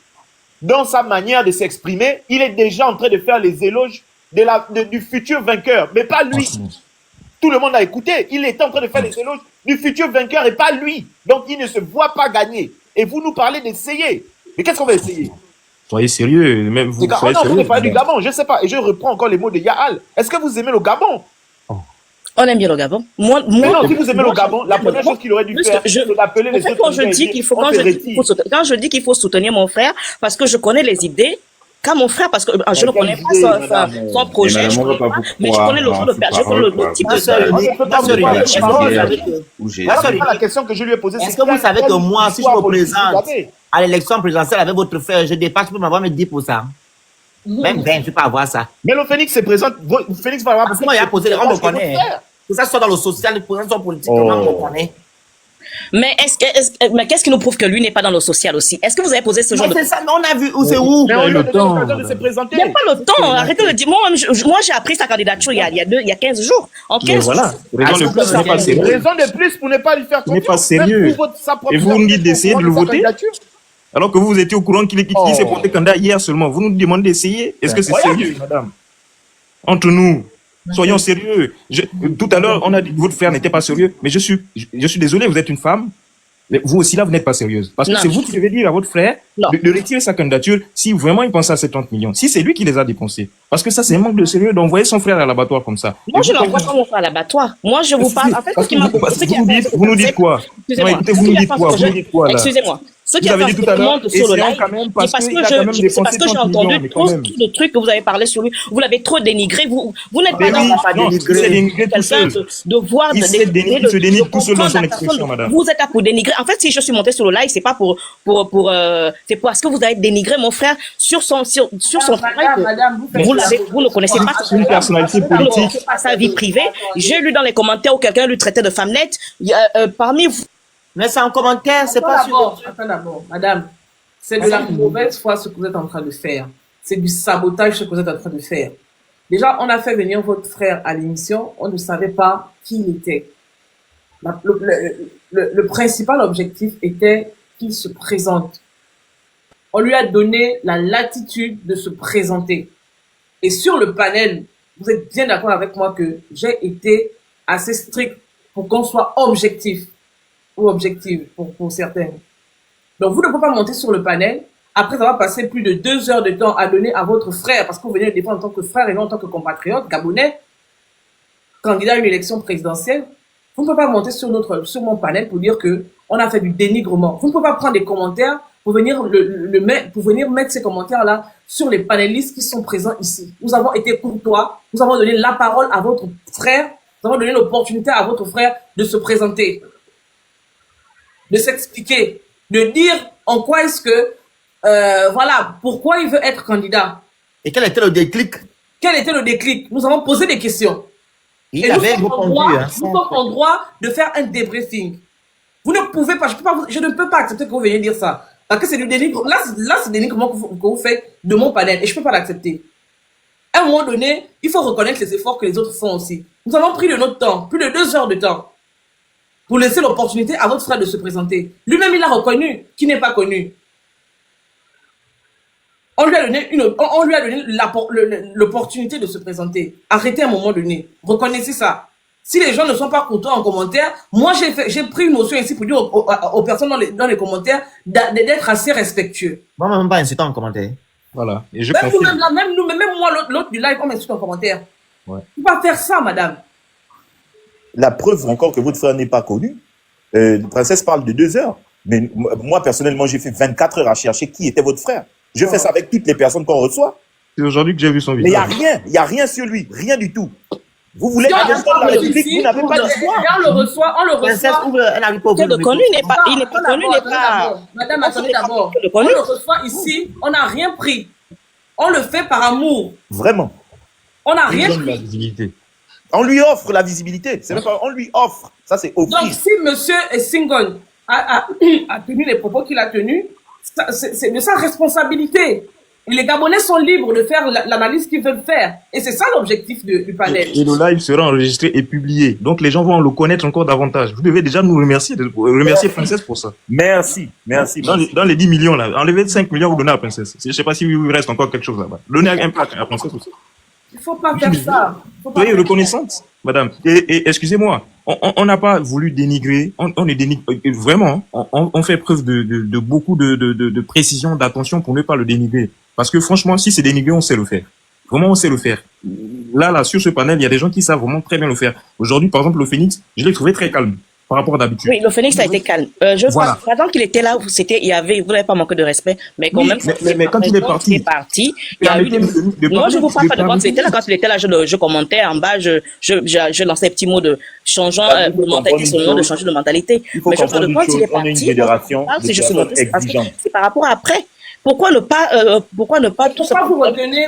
Dans sa manière de s'exprimer, il est déjà en train de faire les éloges du futur vainqueur, mais pas lui. Tout le monde a écouté. Il est en train de faire les éloges du futur vainqueur et pas lui. Donc, il ne se voit pas gagner. Et vous nous parlez d'essayer. Mais qu'est-ce qu'on va essayer? Soyez sérieux, même vous, Oh soyez non, vous sérieux. me parlez du Gabon, je sais pas. Et je reprends encore les mots de Yaal. Est-ce que vous aimez le Gabon? On aime bien le Gabon. Mais non, si vous aimez le Gabon, la première chose qu'il aurait dû faire, c'est d'appeler les autres. Quand je dis qu'il faut, quand je dis qu'il faut soutenir mon frère, parce que je connais les idées, quand mon frère, parce que je ne connais pas son projet, je connais pas, mais je connais le type de C'est pas la question que je lui ai posée. Est-ce que vous savez que moi, si je me présente à l'élection présidentielle avec votre frère, je dépasse, je peux m'avoir mes 10%. Même 20, je ne peux pas avoir ça. Mais le Phoenix se présente, Phoenix va avoir. Parce que moi, il a posé, on me connaît. Que ça soit dans le social, pour son politique, on me connaît. Mais mais qu'est-ce qui nous prouve que lui n'est pas dans le social aussi? Est-ce que vous avez posé ce genre de... C'est ça, mais on a vu où c'est où? Mais on a eu l'occasion de se présenter. Il n'y a pas le temps. Arrêtez de dire. Moi, j'ai appris sa candidature il y a 15 jours. En 15 jours. Voilà. Raison de plus, n'est pas sérieux. Raison de plus pour ne pas lui faire Ce n'est pas confiance. sérieux. Et vous nous dites d'essayer de le voter? Alors que vous étiez au courant qu'il s'est porté candidat hier seulement. Vous nous demandez d'essayer? Est-ce que c'est sérieux, madame? Entre nous, soyons sérieux. Tout à l'heure, on a dit que votre frère n'était pas sérieux. Mais je suis désolé, vous êtes une femme. Mais vous aussi, là, vous n'êtes pas sérieuse. Parce que c'est vous qui devez dire à votre frère de retirer sa candidature si vraiment il pensait à ces 30 millions. Si c'est lui qui les a dépensés. Parce que ça, c'est un manque de sérieux d'envoyer son frère à l'abattoir comme ça. Moi, je n'envoie pas mon frère à l'abattoir. Moi, je vous parle. En fait, ce qui m'a... Vous nous dites quoi? Écoutez, vous nous dites quoi? Vous nous dites quoi, là? Excusez-moi. Ce qui vous a avez fait dit tout à l'heure, sur le live, quand même, c'est parce que j'ai entendu trop de trucs que vous avez parlé sur lui. Vous l'avez trop dénigré. Vous n'êtes pas dans quelqu'un de voir, il se dénigre tout seul dans son expression, madame. Vous êtes là pour dénigrer. En fait, si je suis monté sur le live, c'est pas c'est parce que vous avez dénigré mon frère sur son travail. Vous ne connaissez pas une personnalité politique. Pas sa vie privée. J'ai lu dans les commentaires où quelqu'un lui traitait de femmelette. Parmi vous. Mais c'est en commentaire, c'est pas sûr. Attends d'abord, madame. C'est de la mauvaise foi ce que vous êtes en train de faire. C'est du sabotage ce que vous êtes en train de faire. Déjà, on a fait venir votre frère à l'émission. On ne savait pas qui il était. Le principal objectif était qu'il se présente. On lui a donné la latitude de se présenter. Et sur le panel, vous êtes bien d'accord avec moi que j'ai été assez strict pour qu'on soit objectif. Ou objective pour certains. Donc, vous ne pouvez pas monter sur le panel après avoir passé plus de 2 heures de temps à donner à votre frère, parce que vous venez le défendre en tant que frère et non en tant que compatriote gabonais, candidat à une élection présidentielle. Vous ne pouvez pas monter sur mon panel pour dire que on a fait du dénigrement. Vous ne pouvez pas prendre des commentaires pour venir pour venir mettre ces commentaires-là sur les panélistes qui sont présents ici. Nous avons été courtois, nous avons donné la parole à votre frère, nous avons donné l'opportunité à votre frère de se présenter, de s'expliquer, de dire en quoi est-ce que, voilà, pourquoi il veut être candidat. Et quel était le déclic? Quel était le déclic? Nous avons posé des questions. Il avait répondu. Nous sommes en droit de faire un débriefing. Vous ne pouvez pas, je ne peux pas accepter que vous veniez dire ça. Parce que c'est du dénigrement. Là, c'est du dénigrement que vous faites de mon panel. Et je ne peux pas l'accepter. À un moment donné, il faut reconnaître les efforts que les autres font aussi. Nous avons pris de notre temps, plus de 2 heures de temps, pour laisser l'opportunité à votre frère de se présenter. Lui-même, il a reconnu qu'il n'est pas connu. On lui a donné l'opportunité de se présenter. Arrêtez à un moment donné. Reconnaissez ça. Si les gens ne sont pas contents en commentaire, moi, j'ai pris une notion ici pour dire aux personnes dans les commentaires d'être assez respectueux. Moi, même pas insultant en commentaire. Voilà. Et je même moi, l'autre du live, on m'insulte en commentaire. Ouais. Il ne faut pas faire ça, madame. La preuve encore que votre frère n'est pas connu. Princesse parle de 2 heures. Mais moi, personnellement, j'ai fait 24 heures à chercher qui était votre frère. Je fais ça avec toutes les personnes qu'on reçoit. C'est aujourd'hui que j'ai vu son vidéo. Mais il n'y a rien sur lui. Rien du tout. Vous voulez si la République, vous n'avez pas d'histoire. On le reçoit. Il n'est pas connu, Madame, attendez d'abord. On le reçoit ici, on n'a rien pris. On le fait par amour. Vraiment. On n'a rien pris. On lui offre la visibilité. C'est même pas, on lui offre. Ça, c'est offrir. Donc, si monsieur Singon a tenu les propos qu'il a tenus, c'est de sa responsabilité. Et les Gabonais sont libres de faire l'analyse qu'ils veulent faire. Et c'est ça l'objectif du panel. Et le live sera enregistré et publié. Donc, les gens vont le connaître encore davantage. Vous devez déjà nous remercier, Princesse pour ça. Merci. Dans les 10 millions, là, enlevez 5 millions, vous donnez à Princesse. Je ne sais pas si il reste encore quelque chose là-bas. Donnez un pack à Princesse aussi. Il ne faut pas faire ça. Soyez reconnaissante, madame. Et excusez-moi, on n'a pas voulu dénigrer, on est dénigre, vraiment, on fait preuve de beaucoup de précision, d'attention pour ne pas le dénigrer. Parce que franchement, si c'est dénigré, on sait le faire. Vraiment, on sait le faire. Là, sur ce panel, il y a des gens qui savent vraiment très bien le faire. Aujourd'hui, par exemple, le Phoenix, je l'ai trouvé très calme par rapport à d'habitude. Oui, le Phoenix a été calme. Voilà. Pendant qu'il était là, vous n'avez pas manqué de respect, mais quand Oui, même, mais quand il est parti, il y a eu moi, je vous parle pas de quand il était là. Quand il était là, je commentais en bas, je lançais des petits mots de changeant de mentalité, sur le nom de changer de mentalité. Mais je parle de quand il est parti, si je suis montée, c'est par rapport à après. Pourquoi ne pas Pourquoi vous retenez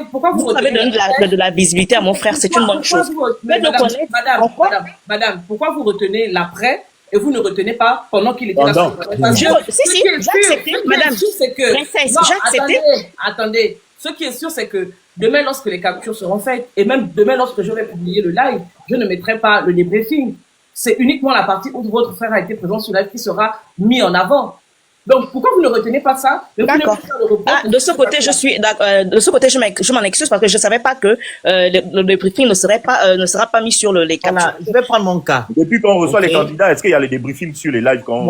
de la visibilité à mon frère, c'est une bonne chose. Madame, pourquoi vous retenez l'après et vous ne retenez pas pendant qu'il était là? J'ai accepté, madame. Princesse, j'ai accepté. Attendez. Ce qui est sûr, c'est que demain, lorsque les captures seront faites, et même demain, lorsque j'aurai publié le live, je ne mettrai pas le débriefing. C'est uniquement la partie où votre frère a été présent sur le live qui sera mis en avant. Donc, pourquoi vous ne retenez pas ça? D'accord. De ce côté, je m'en excuse parce que je savais pas que le débriefing ne sera pas mis sur les captures. Je vais prendre mon cas. Depuis qu'on reçoit les candidats, est-ce qu'il y a les débriefings sur les lives quand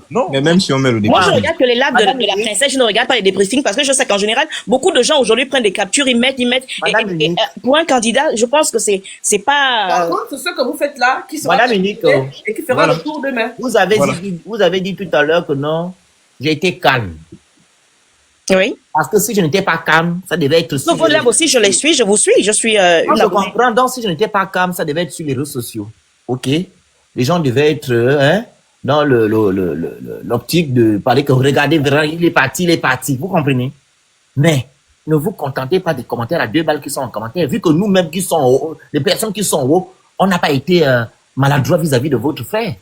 Non. Mais même si on met le débriefing. Moi, je regarde que les lives de la princesse, je ne regarde pas les débriefings parce que je sais qu'en général, beaucoup de gens aujourd'hui prennent des captures, ils mettent. Et pour un candidat, je pense que c'est pas. Par contre, c'est ce que vous faites là qui sera et qui fera le tour demain. Vous avez dit tout à l'heure que non. J'ai été calme. Oui. Parce que si je n'étais pas calme, ça devait être sur vos lèvres aussi, je les suis, je vous suis, je suis je comprends. Donc, si je n'étais pas calme, ça devait être sur les réseaux sociaux. OK? Les gens devaient être dans l'optique de parler que regardez, il est parti. Vous comprenez? Mais ne vous contentez pas des commentaires à 2 balles qui sont en commentaire. Vu que nous-mêmes qui sont en haut, les personnes qui sont en haut, on n'a pas été maladroit vis-à-vis de votre frère.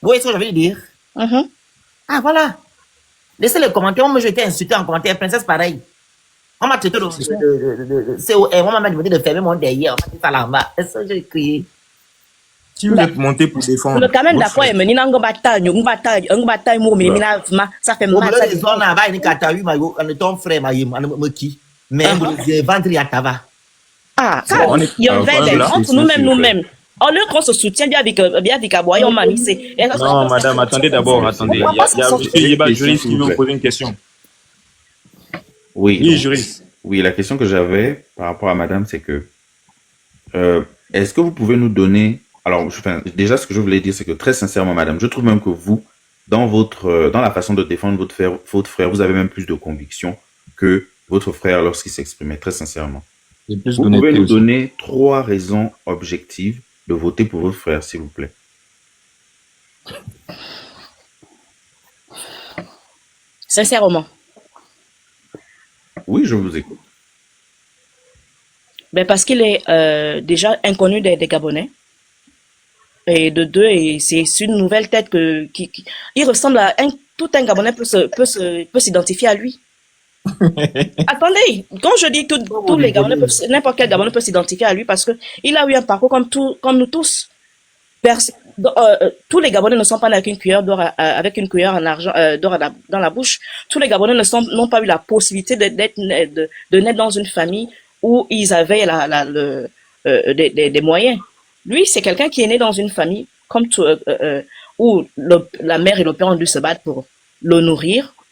Vous voyez ce que je veux dire? Ah, voilà. Laissez les commentaires. Moi, j'ai été insulté en commentaire. Princesse, pareil. On m'a traité de COR. On m'a demandé de fermer mon derrière. On m'a dit ça là-bas. Est-ce que j'ai crié? Si vous êtes monté pour défendre. Le quand même d'accord, mais il y a une bataille, ça fait mal. Les gens là-bas, ils ont ton frère, mais ventre, y a tava. Ah, il y a entre nous-mêmes. En lieu qu'on se soutient bien avec Aboy, on m'a mis. Non, madame, attendez d'abord, attendez. Il y a M. Yeba, juriste, qui veut vous poser une question. Oui, juriste. Oui, la question que j'avais par rapport à madame, c'est que est-ce que vous pouvez nous donner. Alors, déjà, ce que je voulais dire, c'est que très sincèrement, madame, je trouve même que vous, dans la façon de défendre votre frère, vous avez même plus de conviction que votre frère lorsqu'il s'exprimait, très sincèrement. Vous pouvez nous donner 3 raisons objectives de voter pour votre frère, s'il vous plaît. Sincèrement. Oui, je vous écoute. Ben parce qu'il est déjà inconnu des Gabonais. Et de 2, et c'est une nouvelle tête il ressemble à tout un Gabonais peut s'identifier à lui. Attendez, quand je dis tous les Gabonais, n'importe quel Gabonais peut s'identifier à lui parce que il a eu un parcours comme nous tous. Tous les Gabonais ne sont pas nés avec une cuillère d'or, en argent d'or dans la bouche. Tous les Gabonais n'ont pas eu la possibilité de naître dans une famille où ils avaient des moyens. Lui, c'est quelqu'un qui est né dans une famille où la mère et le père ont dû se battre pour le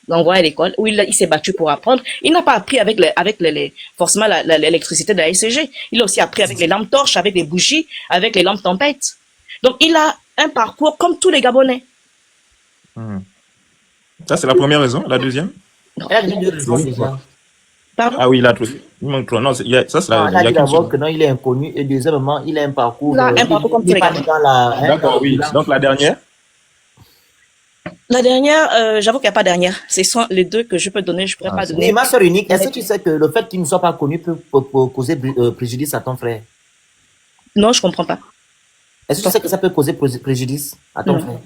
l'envoyer à l'école, où il s'est battu pour apprendre. Il n'a pas appris avec forcément l'électricité de la SCG. Il a aussi appris avec les lampes torches, avec les bougies, avec les lampes tempêtes. Donc, il a un parcours comme tous les Gabonais. Ça, c'est la première raison. La deuxième? Il a déjà 2 raisons déjà. Pardon? Ah oui, il manque 3. Non, ça, c'est la il a dit d'abord que non, il est inconnu. Et deuxièmement, il a un parcours. Comme tous les Gabonais. D'accord, oui. Donc, la dernière? La dernière, j'avoue qu'il n'y a pas dernière. Ce sont les 2 que je peux donner, je ne pourrais pas donner. Mais ma soeur unique, est-ce que tu sais que le fait qu'il ne soit pas connu peut causer préjudice à ton frère? Non, je ne comprends pas. Est-ce que tu sais que ça peut causer préjudice à ton frère?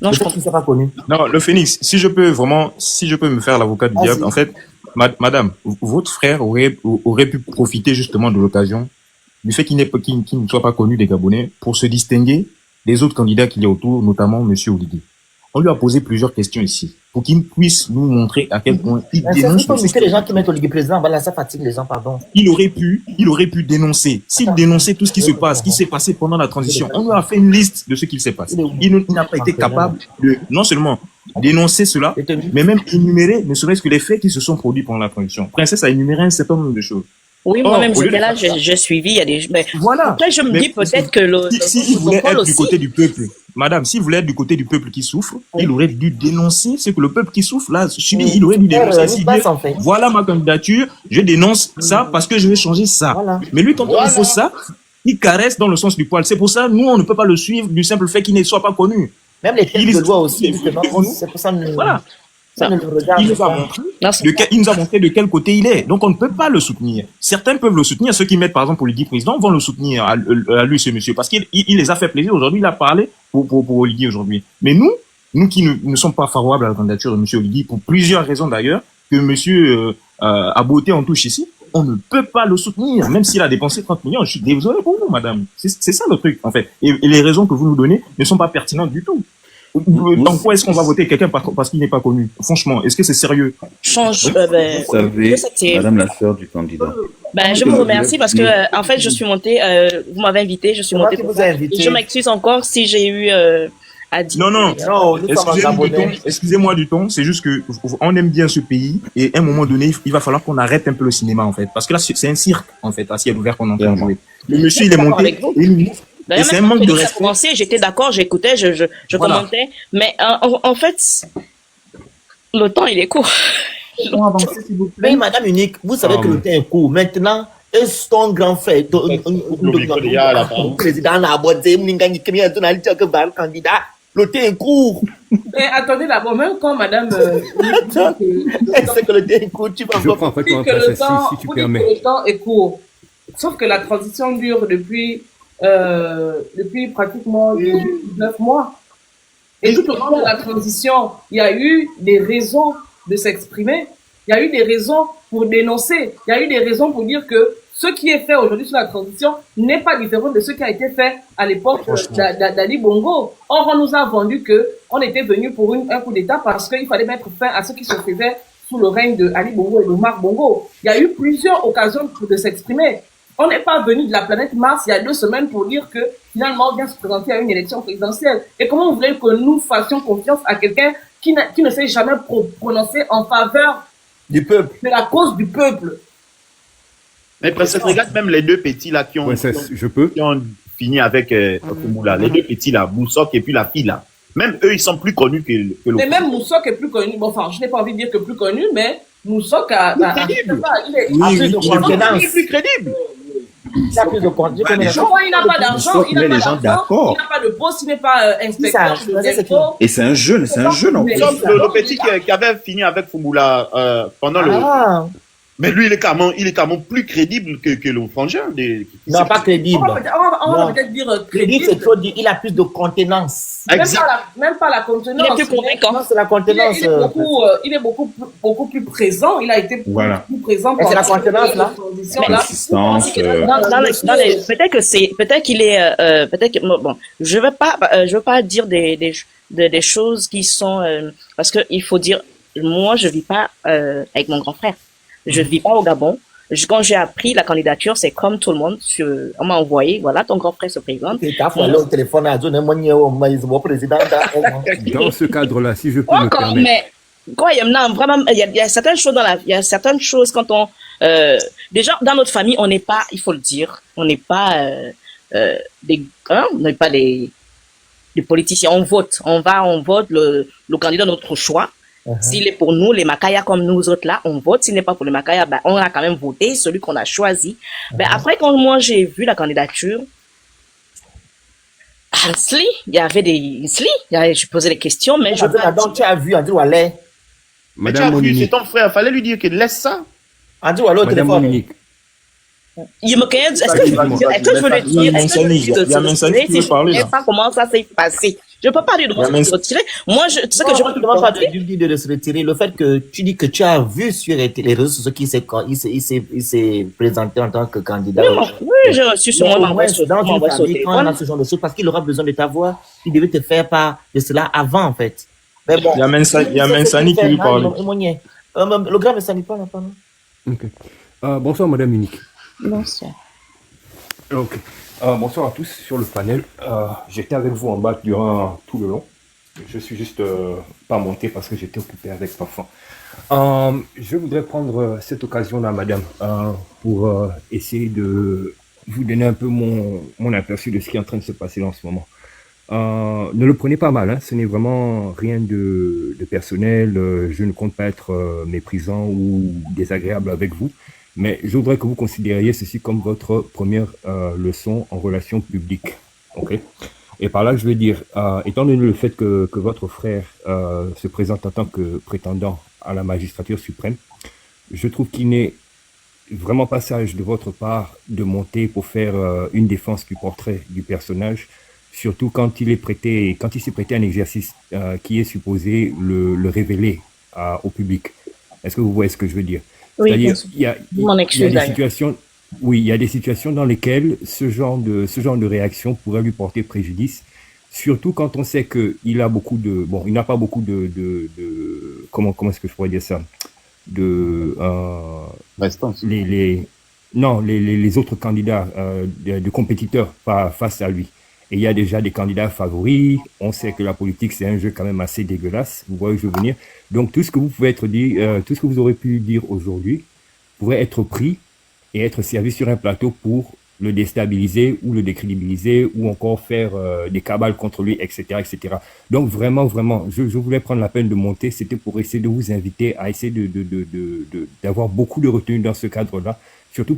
Non, je comprends. Qu'il ne soit pas connu. Non, le Phoenix, si je peux me faire l'avocat du diable, en fait, madame, votre frère aurait pu profiter justement de l'occasion du fait qu'il ne soit pas connu des Gabonais pour se distinguer des autres candidats qu'il y a autour, notamment M. Oligui. On lui a posé plusieurs questions ici. pour qu'il puisse nous montrer à quel point il C'est dénonce pour le que système. les gens qui mettent Olivier président, voilà, ça fatigue les gens, pardon. Il aurait pu dénoncer. S'il dénonçait tout ce qui se passe, ce qui s'est passé pendant la transition, on lui a fait une liste de ce qu'il s'est passé. Il n'a pas été capable de, non seulement dénoncer cela, mais même énumérer, ne serait-ce que les faits qui se sont produits pendant la transition. Princesse a énuméré un certain nombre de choses. Oui, Or, moi-même, au lieu j'étais de là, faire ça- j'ai suivi, il y a des... Mais Voilà. après, je me Mais dis peut-être que le s'il voulait protocole être du aussi... côté du peuple, madame, s'il voulait être du côté du peuple qui souffre, il aurait dû dénoncer ce que le peuple qui souffre là subit. Il aurait dû dénoncer. S'il dit, voilà ma candidature, je dénonce ça parce que je vais changer ça. Mais lui, quand il faut ça, il caresse dans le sens du poil. C'est pour ça, nous, on ne peut pas le suivre du simple fait qu'il ne soit pas connu. Même les textes de loi aussi, justement, c'est pour ça que voilà. Ça ne le regarde Il nous a pas. montré il nous a montré de quel côté il est. Donc on ne peut pas le soutenir. Certains peuvent le soutenir. Ceux qui mettent par exemple Olivier président vont le soutenir à lui, ce monsieur, parce qu'il les a fait plaisir. Aujourd'hui, il a parlé pour Olivier aujourd'hui. Mais nous qui ne sommes pas favorables à la candidature de monsieur Olivier, pour plusieurs raisons d'ailleurs, que monsieur a beauté en touche ici, on ne peut pas le soutenir, même s'il a dépensé 30 millions. Je suis désolé pour vous, madame. C'est ça le truc, en fait. Et les raisons que vous nous donnez ne sont pas pertinentes du tout. Dans quoi est-ce qu'on va voter quelqu'un parce qu'il n'est pas connu? Franchement, est-ce que c'est sérieux? Change, Vous savez, madame la sœur du candidat. je vous remercie parce que, en fait, je suis montée, vous m'avez invité, je suis montée. qui vous a invité. Et je m'excuse encore si j'ai eu à dire. Non, excusez-moi du ton, c'est juste que on aime bien ce pays et à un moment donné, il va falloir qu'on arrête un peu le cinéma, en fait. Parce que là, c'est un cirque, en fait, à ciel ouvert qu'on est en train de jouer. Le monsieur, il est monté, et c'est un manque de respect. J'étais d'accord, j'écoutais, je Voilà. commentais, mais en fait, le temps, il est court. Mais madame Unique, vous savez que le temps est court. Maintenant, est-ce ton grand frère, ton président a abordé, candidat, le temps est court. Mais attendez d'abord, même quand madame... Est-ce que le temps est court? Tu vas Je prends en fait Vous mon dites que place le temps, si tu vous dites permets. que le temps est court. Sauf que la transition dure depuis pratiquement 9 mois. Et tout au long de la transition, il y a eu des raisons de s'exprimer. Il y a eu des raisons pour dénoncer. Il y a eu des raisons pour dire que ce qui est fait aujourd'hui sur la transition n'est pas différent de ce qui a été fait à l'époque d'Ali Bongo. Or, on nous a vendu que on était venu pour un coup d'État parce qu'il fallait mettre fin à ce qui se faisait sous le règne de Ali Bongo et de Omar Bongo. Il y a eu plusieurs occasions de s'exprimer. On n'est pas venu de la planète Mars il y a 2 semaines pour dire que finalement on vient se présenter à une élection présidentielle. Et comment vous voulez que nous fassions confiance à quelqu'un qui ne s'est jamais prononcé en faveur du peuple, de la cause du peuple? Mais Princesse, regarde même les deux petits là qui ont fini avec Kumula. Les deux petits là, Boussok et puis la fille là. Même eux, ils sont plus connus que l'autre. Mais même Moussok est plus connu. Bon, enfin, je n'ai pas envie de dire que plus connu, mais Moussok il est plus crédible. Il n'a pas d'argent, il n'a pas de poste, il n'est pas inspecteur. Et c'est un jeune en plus. Le petit qui avait fini avec Fumula pendant le... Mais lui, il est carrément plus crédible que le frangin. Non, pas crédible. On va peut-être dire crédible. C'est trop dit, il a plus de contenance. Même pas la contenance. Il est plus convaincant. Non, c'est la contenance. Il est beaucoup plus présent. Il a été plus présent. Et c'est la contenance, là. Peut-être qu'il est, bon, je veux pas dire des choses qui sont, parce que il faut dire, moi, je vis pas, avec mon grand frère. Je vis pas au Gabon. Quand j'ai appris la candidature, c'est comme tout le monde. On m'a envoyé, voilà, ton grand frère se présente. Dans ce cadre-là, si je peux me permettre. Mais, quoi, vraiment, il y a certaines choses il y a certaines choses quand on, déjà, dans notre famille, on n'est pas, il faut le dire, on n'est pas, on n'est pas des politiciens. On vote. On vote le candidat de notre choix. S'il est pour nous, les Makaya comme nous autres là, on vote. S'il n'est pas pour les Makaya, on a quand même voté celui qu'on a choisi. Après, quand moi j'ai vu la candidature, Hansli, il y avait des Hansli, je posais des questions, mais je... Donc tu as vu Andrew Wallet. Madame Monique. C'est ton frère, fallait lui dire qu'il laisse ça. Andrew Wallet au téléphone. Il me connaît, est-ce que je veux le dire, je ne sais pas comment ça s'est passé. Je peux pas lui demander de se retirer. Moi, ce que je me demande pas de se retirer, le fait que tu dis que tu as vu sur les réseaux sociaux qu'il s'est présenté en tant que candidat. Oui, j'ai reçu sur mon envoi sur dans une famille, quand on a ce genre de choses, parce qu'il aura besoin de ta voix, il devait te faire part de cela avant, en fait. Mais bon. Il y a Mensani qui lui parle. Le grand Mensani parle, pas non? Ok. Bonsoir, Madame Unique. Bonsoir. Ok. Bonsoir à tous sur le panel. J'étais avec vous en bas durant tout le long. Je suis juste pas monté parce que j'étais occupé avec l'enfant. Je voudrais prendre cette occasion-là, Madame, pour essayer de vous donner un peu mon aperçu de ce qui est en train de se passer en ce moment. Ne le prenez pas mal, hein, ce n'est vraiment rien de personnel. Je ne compte pas être méprisant ou désagréable avec vous, mais je voudrais que vous considériez ceci comme votre première leçon en relations publiques. Ok. Et par là, je veux dire, étant donné le fait que votre frère se présente en tant que prétendant à la magistrature suprême, je trouve qu'il n'est vraiment pas sage de votre part de monter pour faire une défense du portrait du personnage, surtout quand il s'est prêté à un exercice qui est supposé le révéler au public. Est-ce que vous voyez ce que je veux dire? Oui, C'est-à-dire, il y a des situations. Oui, il y a des situations dans lesquelles ce genre de réaction pourrait lui porter préjudice, surtout quand on sait que il n'a pas beaucoup de comment est-ce que je pourrais dire ça, Restance. les autres candidats de compétiteurs face à lui. Et il y a déjà des candidats favoris. On sait que la politique, c'est un jeu quand même assez dégueulasse. Vous voyez où je veux venir. Donc, tout ce que vous aurez pu dire aujourd'hui pourrait être pris et être servi sur un plateau pour le déstabiliser ou le décrédibiliser ou encore faire des cabales contre lui, etc., etc. Donc, vraiment, je voulais prendre la peine de monter. C'était pour essayer de vous inviter à essayer d'avoir beaucoup de retenue dans ce cadre-là. Surtout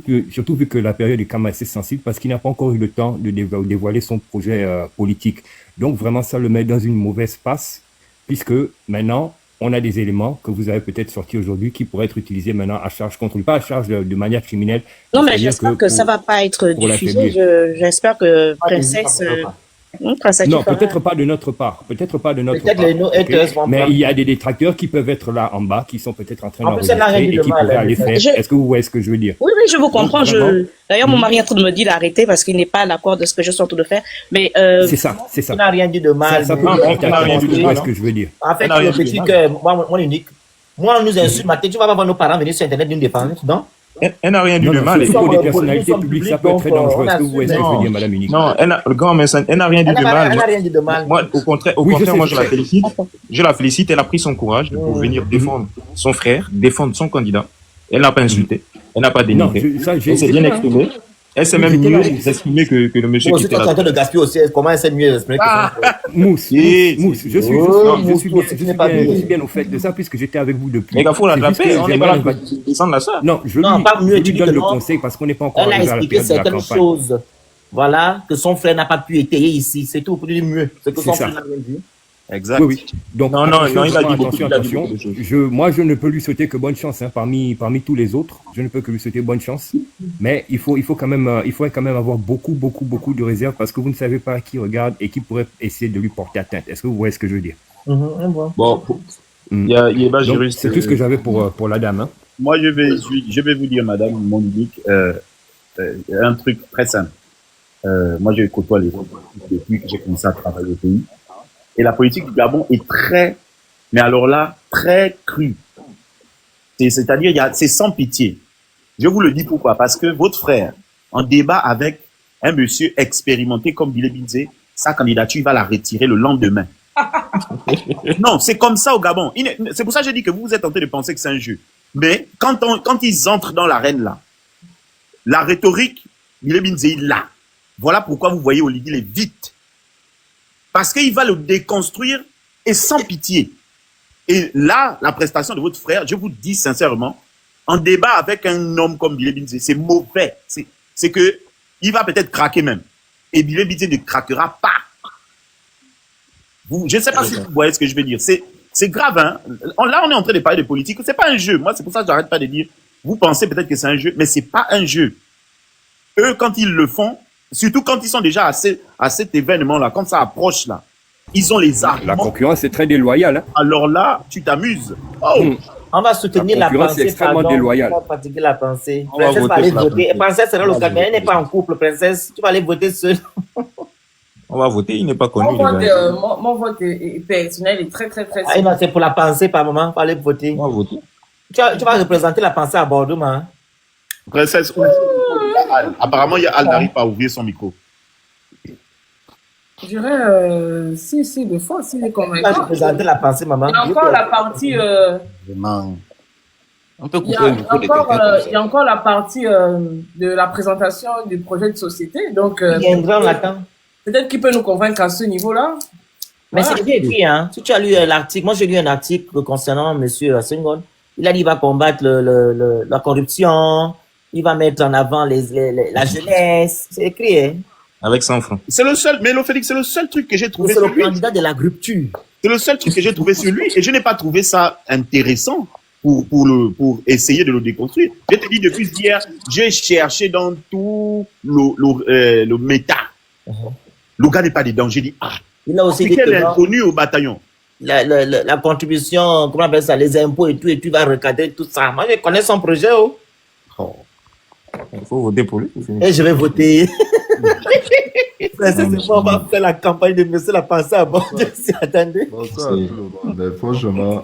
vu que la période est quand même assez sensible parce qu'il n'a pas encore eu le temps de dévoiler son projet politique. Donc vraiment, ça le met dans une mauvaise passe puisque maintenant, on a des éléments que vous avez peut-être sortis aujourd'hui qui pourraient être utilisés maintenant à charge contre lui. Pas à charge de manière criminelle. Non, mais j'espère que ça va pas être diffusé. J'espère que Princesse... Non, peut-être pas de notre part. Peut-être les haters vont mais il y a des détracteurs qui peuvent être là en bas, qui sont peut-être en train d'enregistrer et qui pourraient aller faire. Est-ce que vous voyez ce que je veux dire? Oui, je vous comprends. D'ailleurs, mon mari est en train de me dire d'arrêter parce qu'il n'est pas d'accord de ce que je suis en train de faire. Mais c'est ça. Il n'a rien dit de mal. Ça peut être ce que je veux dire. En fait, le petit que moi unique. Moi, on nous insulte. Tu vas pas voir nos parents venir sur Internet d'une défense, non? Elle n'a rien dit de mal. Pour des personnalités publiques, ça peut être très dangereux. Est-ce que vous voyez ce que je veux dire, Madame Unique? Non, le grand Mensani, elle n'a rien dit de mal. Moi, au contraire, moi, je la félicite. Je la félicite. Elle a pris son courage pour venir défendre son frère, défendre son candidat. Elle n'a pas insulté. Elle n'a pas dénigré. Elle s'est bien exprimée. Elle s'est même mieux exprimée que le monsieur qui était là. Tu es en train de gaspiller aussi. Comment elle s'est mieux exprimée? Mousse, je suis bien au fait de ça puisque j'étais avec vous depuis. Mais il faut l'attraper, on n'est pas là pour descendre à ça. Non, je lui donne le conseil parce qu'on n'est pas encore arrivé à la période de la campagne. Elle a expliqué certaines choses. Voilà, que son frère n'a pas pu étayer ici. C'est tout, pour dire mieux. C'est que son frère n'a rien dit. Exact. Oui. Donc, non, il a dit attention. Moi, je ne peux lui souhaiter que bonne chance, hein, parmi tous les autres. Je ne peux que lui souhaiter bonne chance. Mais il faudrait quand même avoir beaucoup de réserve parce que vous ne savez pas qui regarde et qui pourrait essayer de lui porter atteinte. Est-ce que vous voyez ce que je veux dire? Bon, il y a pas juriste. C'est tout ce que j'avais pour la dame. Hein. Moi, je vais vous dire, madame, mon unique, un truc très simple. Moi, je côtoie les autres depuis que j'ai commencé à travailler au pays. Et la politique du Gabon est très crue. C'est-à-dire, c'est sans pitié. Je vous le dis pourquoi. Parce que votre frère, en débat avec un monsieur expérimenté comme Bilé Binzé, sa candidature, il va la retirer le lendemain. Non, c'est comme ça au Gabon. C'est pour ça que je dis que vous êtes tenté de penser que c'est un jeu. Mais quand ils entrent dans l'arène là, la rhétorique, Bilé Binzé, il l'a. Voilà pourquoi vous voyez Oligui, il est vite. Parce qu'il va le déconstruire et sans pitié. Et là, la prestation de votre frère, je vous dis sincèrement, en débat avec un homme comme Bilé Binzé, c'est mauvais. C'est que il va peut-être craquer même. Et Bilé Binzé ne craquera pas. Je ne sais pas si vous voyez ce que je veux dire. C'est grave, hein. Là, on est en train de parler de politique. C'est pas un jeu. Moi, c'est pour ça que j'arrête pas de dire. Vous pensez peut-être que c'est un jeu, mais c'est pas un jeu. Eux, quand ils le font, surtout quand ils sont déjà à cet événement-là, quand ça approche là, ils ont les armes. La concurrence est très déloyale. Hein. Alors là, tu t'amuses. Oh. On va soutenir la pensée. C'est extrêmement déloyal. On va pratiquer la pensée. Princesse va aller voter. Princesse sera locale, mais elle n'est pas en couple, princesse. Tu vas aller voter seule. On va voter, il n'est pas connu. Mon vote est personnel et très, très, très... Ah, non, c'est pour la pensée, par moment, pour aller voter. On va voter. Tu vas représenter la pensée à Bordeaux, hein? Princesse, apparemment, Al n'arrive pas à ouvrir son micro. Je dirais, si, des fois, si, convaincant. Tu vas représenter la pensée, maman. Il y a encore la partie... On peut couper il y a encore la partie de la présentation du projet de société. Donc, viendra, on l'attend. Peut-être qu'il peut nous convaincre à ce niveau-là. Mais c'est bien écrit, hein. Si tu as lu l'article, moi j'ai lu un article concernant M. Senghor. Il a dit qu'il va combattre la corruption, il va mettre en avant la jeunesse. C'est écrit, hein. Avec 100 francs. C'est le seul, Mélo Félix, c'est le seul truc que j'ai trouvé sur lui. C'est le candidat de la rupture. C'est le seul truc que j'ai trouvé sur lui et je n'ai pas trouvé ça intéressant pour essayer de le déconstruire. Je te dis depuis hier, j'ai cherché dans tout le méta. Le gars n'est pas dedans. J'ai dit, il a aussi dit qu'elle est inconnue au bataillon. La contribution, comment on appelle ça, les impôts et tu vas recadrer tout ça. Moi, je connais son projet, Il faut voter pour lui. Et je vais voter. On va faire la campagne de Monsieur la pensée à Bordeaux. Attendez. Bonsoir à tout le monde. Mais franchement.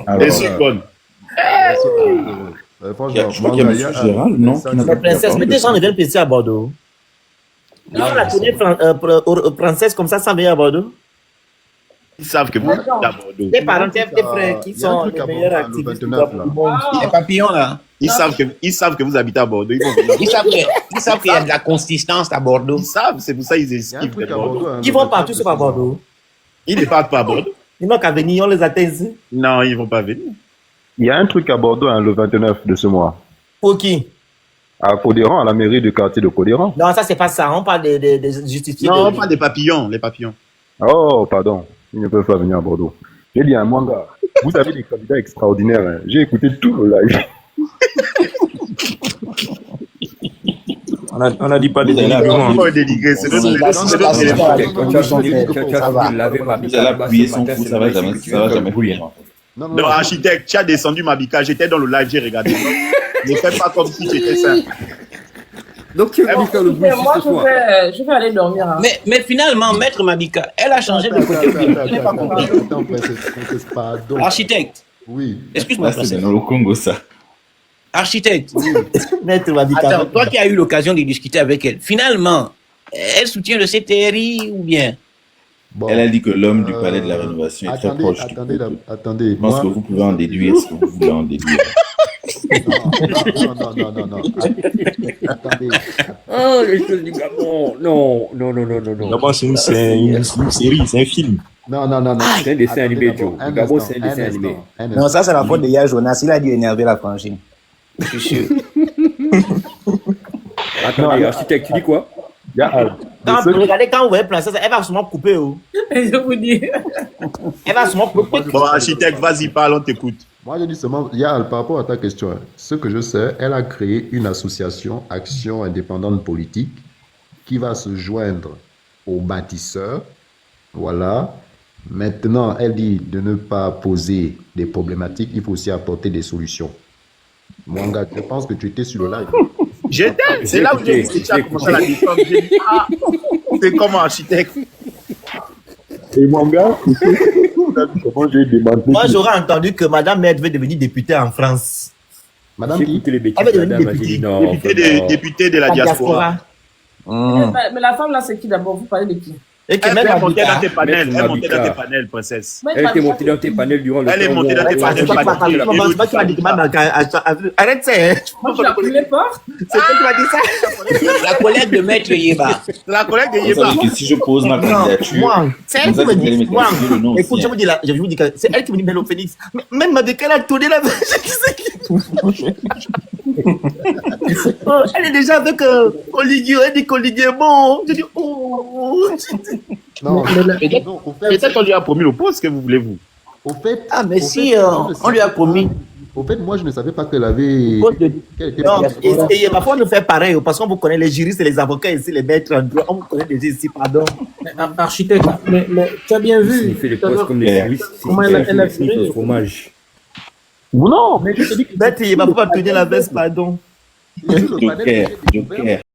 Je crois qu'il y a M. Gérald, non? La princesse, mais des gens ne viennent pas ici à Bordeaux. Ils vont la tourner princesse comme ça sans venir à Bordeaux. Ils savent que vous êtes à Bordeaux. Les parents, tes frères qui sont les meilleurs activistes du monde. Les papillons, là. Ils savent que vous habitez à Bordeaux. Ils savent qu'il y a de la consistance à Bordeaux. Ils savent, c'est pour ça qu'ils esquivent de Bordeaux. Ils vont partout sauf à Bordeaux. Ils ne partent pas à Bordeaux. Ils n'ont qu'à venir, on les attend ici. Non, ils ne vont pas venir. Il y a un truc à Bordeaux le 29 de ce mois. Pour qui? À Codéran, à la mairie du quartier de Codéran. Non, ça, c'est pas ça. On parle des justifiés. Non, on parle des papillons, les papillons. Oh, pardon. Ils ne peuvent pas venir à Bordeaux. J'ai dit à moi, gars, vous avez des candidats extraordinaires. Hein. J'ai écouté tout le live. On n'a dit pas des dénigrants. Pas dénigrés, c'est notre Vous allez appuyer son coup, ça va jamais courir. Non, architecte, tu as descendu ma bica, j'étais dans le live, j'ai regardé. Ne fais pas comme si tu étais simple. Donc tu vas lui faire le bruit moi, ce soir. Je vais aller dormir. Hein. Mais finalement, Maître Mabika, elle a changé de côté. Je n'ai pas compris. Architecte. Oui. Excuse-moi. C'est dans le Congo, ça. Architecte. Maître Mabika. Attends, toi qui as eu l'occasion de discuter avec elle, finalement, elle soutient le CTRI ou bien? Bon, elle a dit que l'homme du palais de la rénovation est très proche. Attendez. Je pense que vous pouvez en déduire ce que vous voulez en déduire. Non. Attendez. Oh, les choses du Gabon. Non. Gabon, c'est une série, c'est un film. Non. C'est un dessin animé, Joe. Le Gabon, c'est un dessin animé. Non, ça, c'est la faute de Ya Jonas. Il a dû énerver la frangine. Je suis sûr. Attendez, architecte, tu dis quoi? Regardez, quand vous voyez princesse, elle va sûrement couper. Je vous dis. Elle va sûrement couper. Bon, architecte, vas-y, parle, on t'écoute. Moi, je dis seulement, par rapport à ta question, ce que je sais, elle a créé une association, Action Indépendante Politique, qui va se joindre aux bâtisseurs. Voilà. Maintenant, elle dit de ne pas poser des problématiques, il faut aussi apporter des solutions. Mon gars, je pense que tu étais sur le live. C'est là où j'ai dit que tu as commencé la question. J'ai dit, c'est comme architecte. Et mon gars, comment j'ai demandé. Moi, j'aurais entendu que Madame Maître veut devenir députée en France. Madame qui? Elle veut devenir députée de la diaspora. Mais la femme là, c'est qui d'abord? Vous parlez de qui? Elle est montée dans tes panels, princesse. Elle était montée dans tes panels durant le temps. Elle est montée dans tes panels. Arrête ça. Moi, tu l'as pris pas? C'est toi qui m'as dit ça. La collègue de Maître Yeba. La collègue de Yeba. Si je pose ma candidature, c'est elle qui me dit. Écoute, je vous dis que c'est elle qui me dit Mélo Félix. Même Mabika, elle a tourné la vache. Elle est déjà avec Olivier. Elle dit qu'Olivier est bon. Je dis non, peut-être qu'on lui a promis le poste, que vous voulez-vous? Au fait, mais si on lui a promis. Au fait, moi, je ne savais pas qu'elle avait. Non, et parfois, on nous fait pareil, parce qu'on vous connaît les juristes et les avocats ici, les maîtres en droit. On vous connaît déjà ici, pardon. Architecte, mais tu as bien vu. Il fait les postes comme les juristes. Comment elle a fait le fromage. Non, mais je te dis que Maître, il ne va pas tenir la veste, pardon. Joker.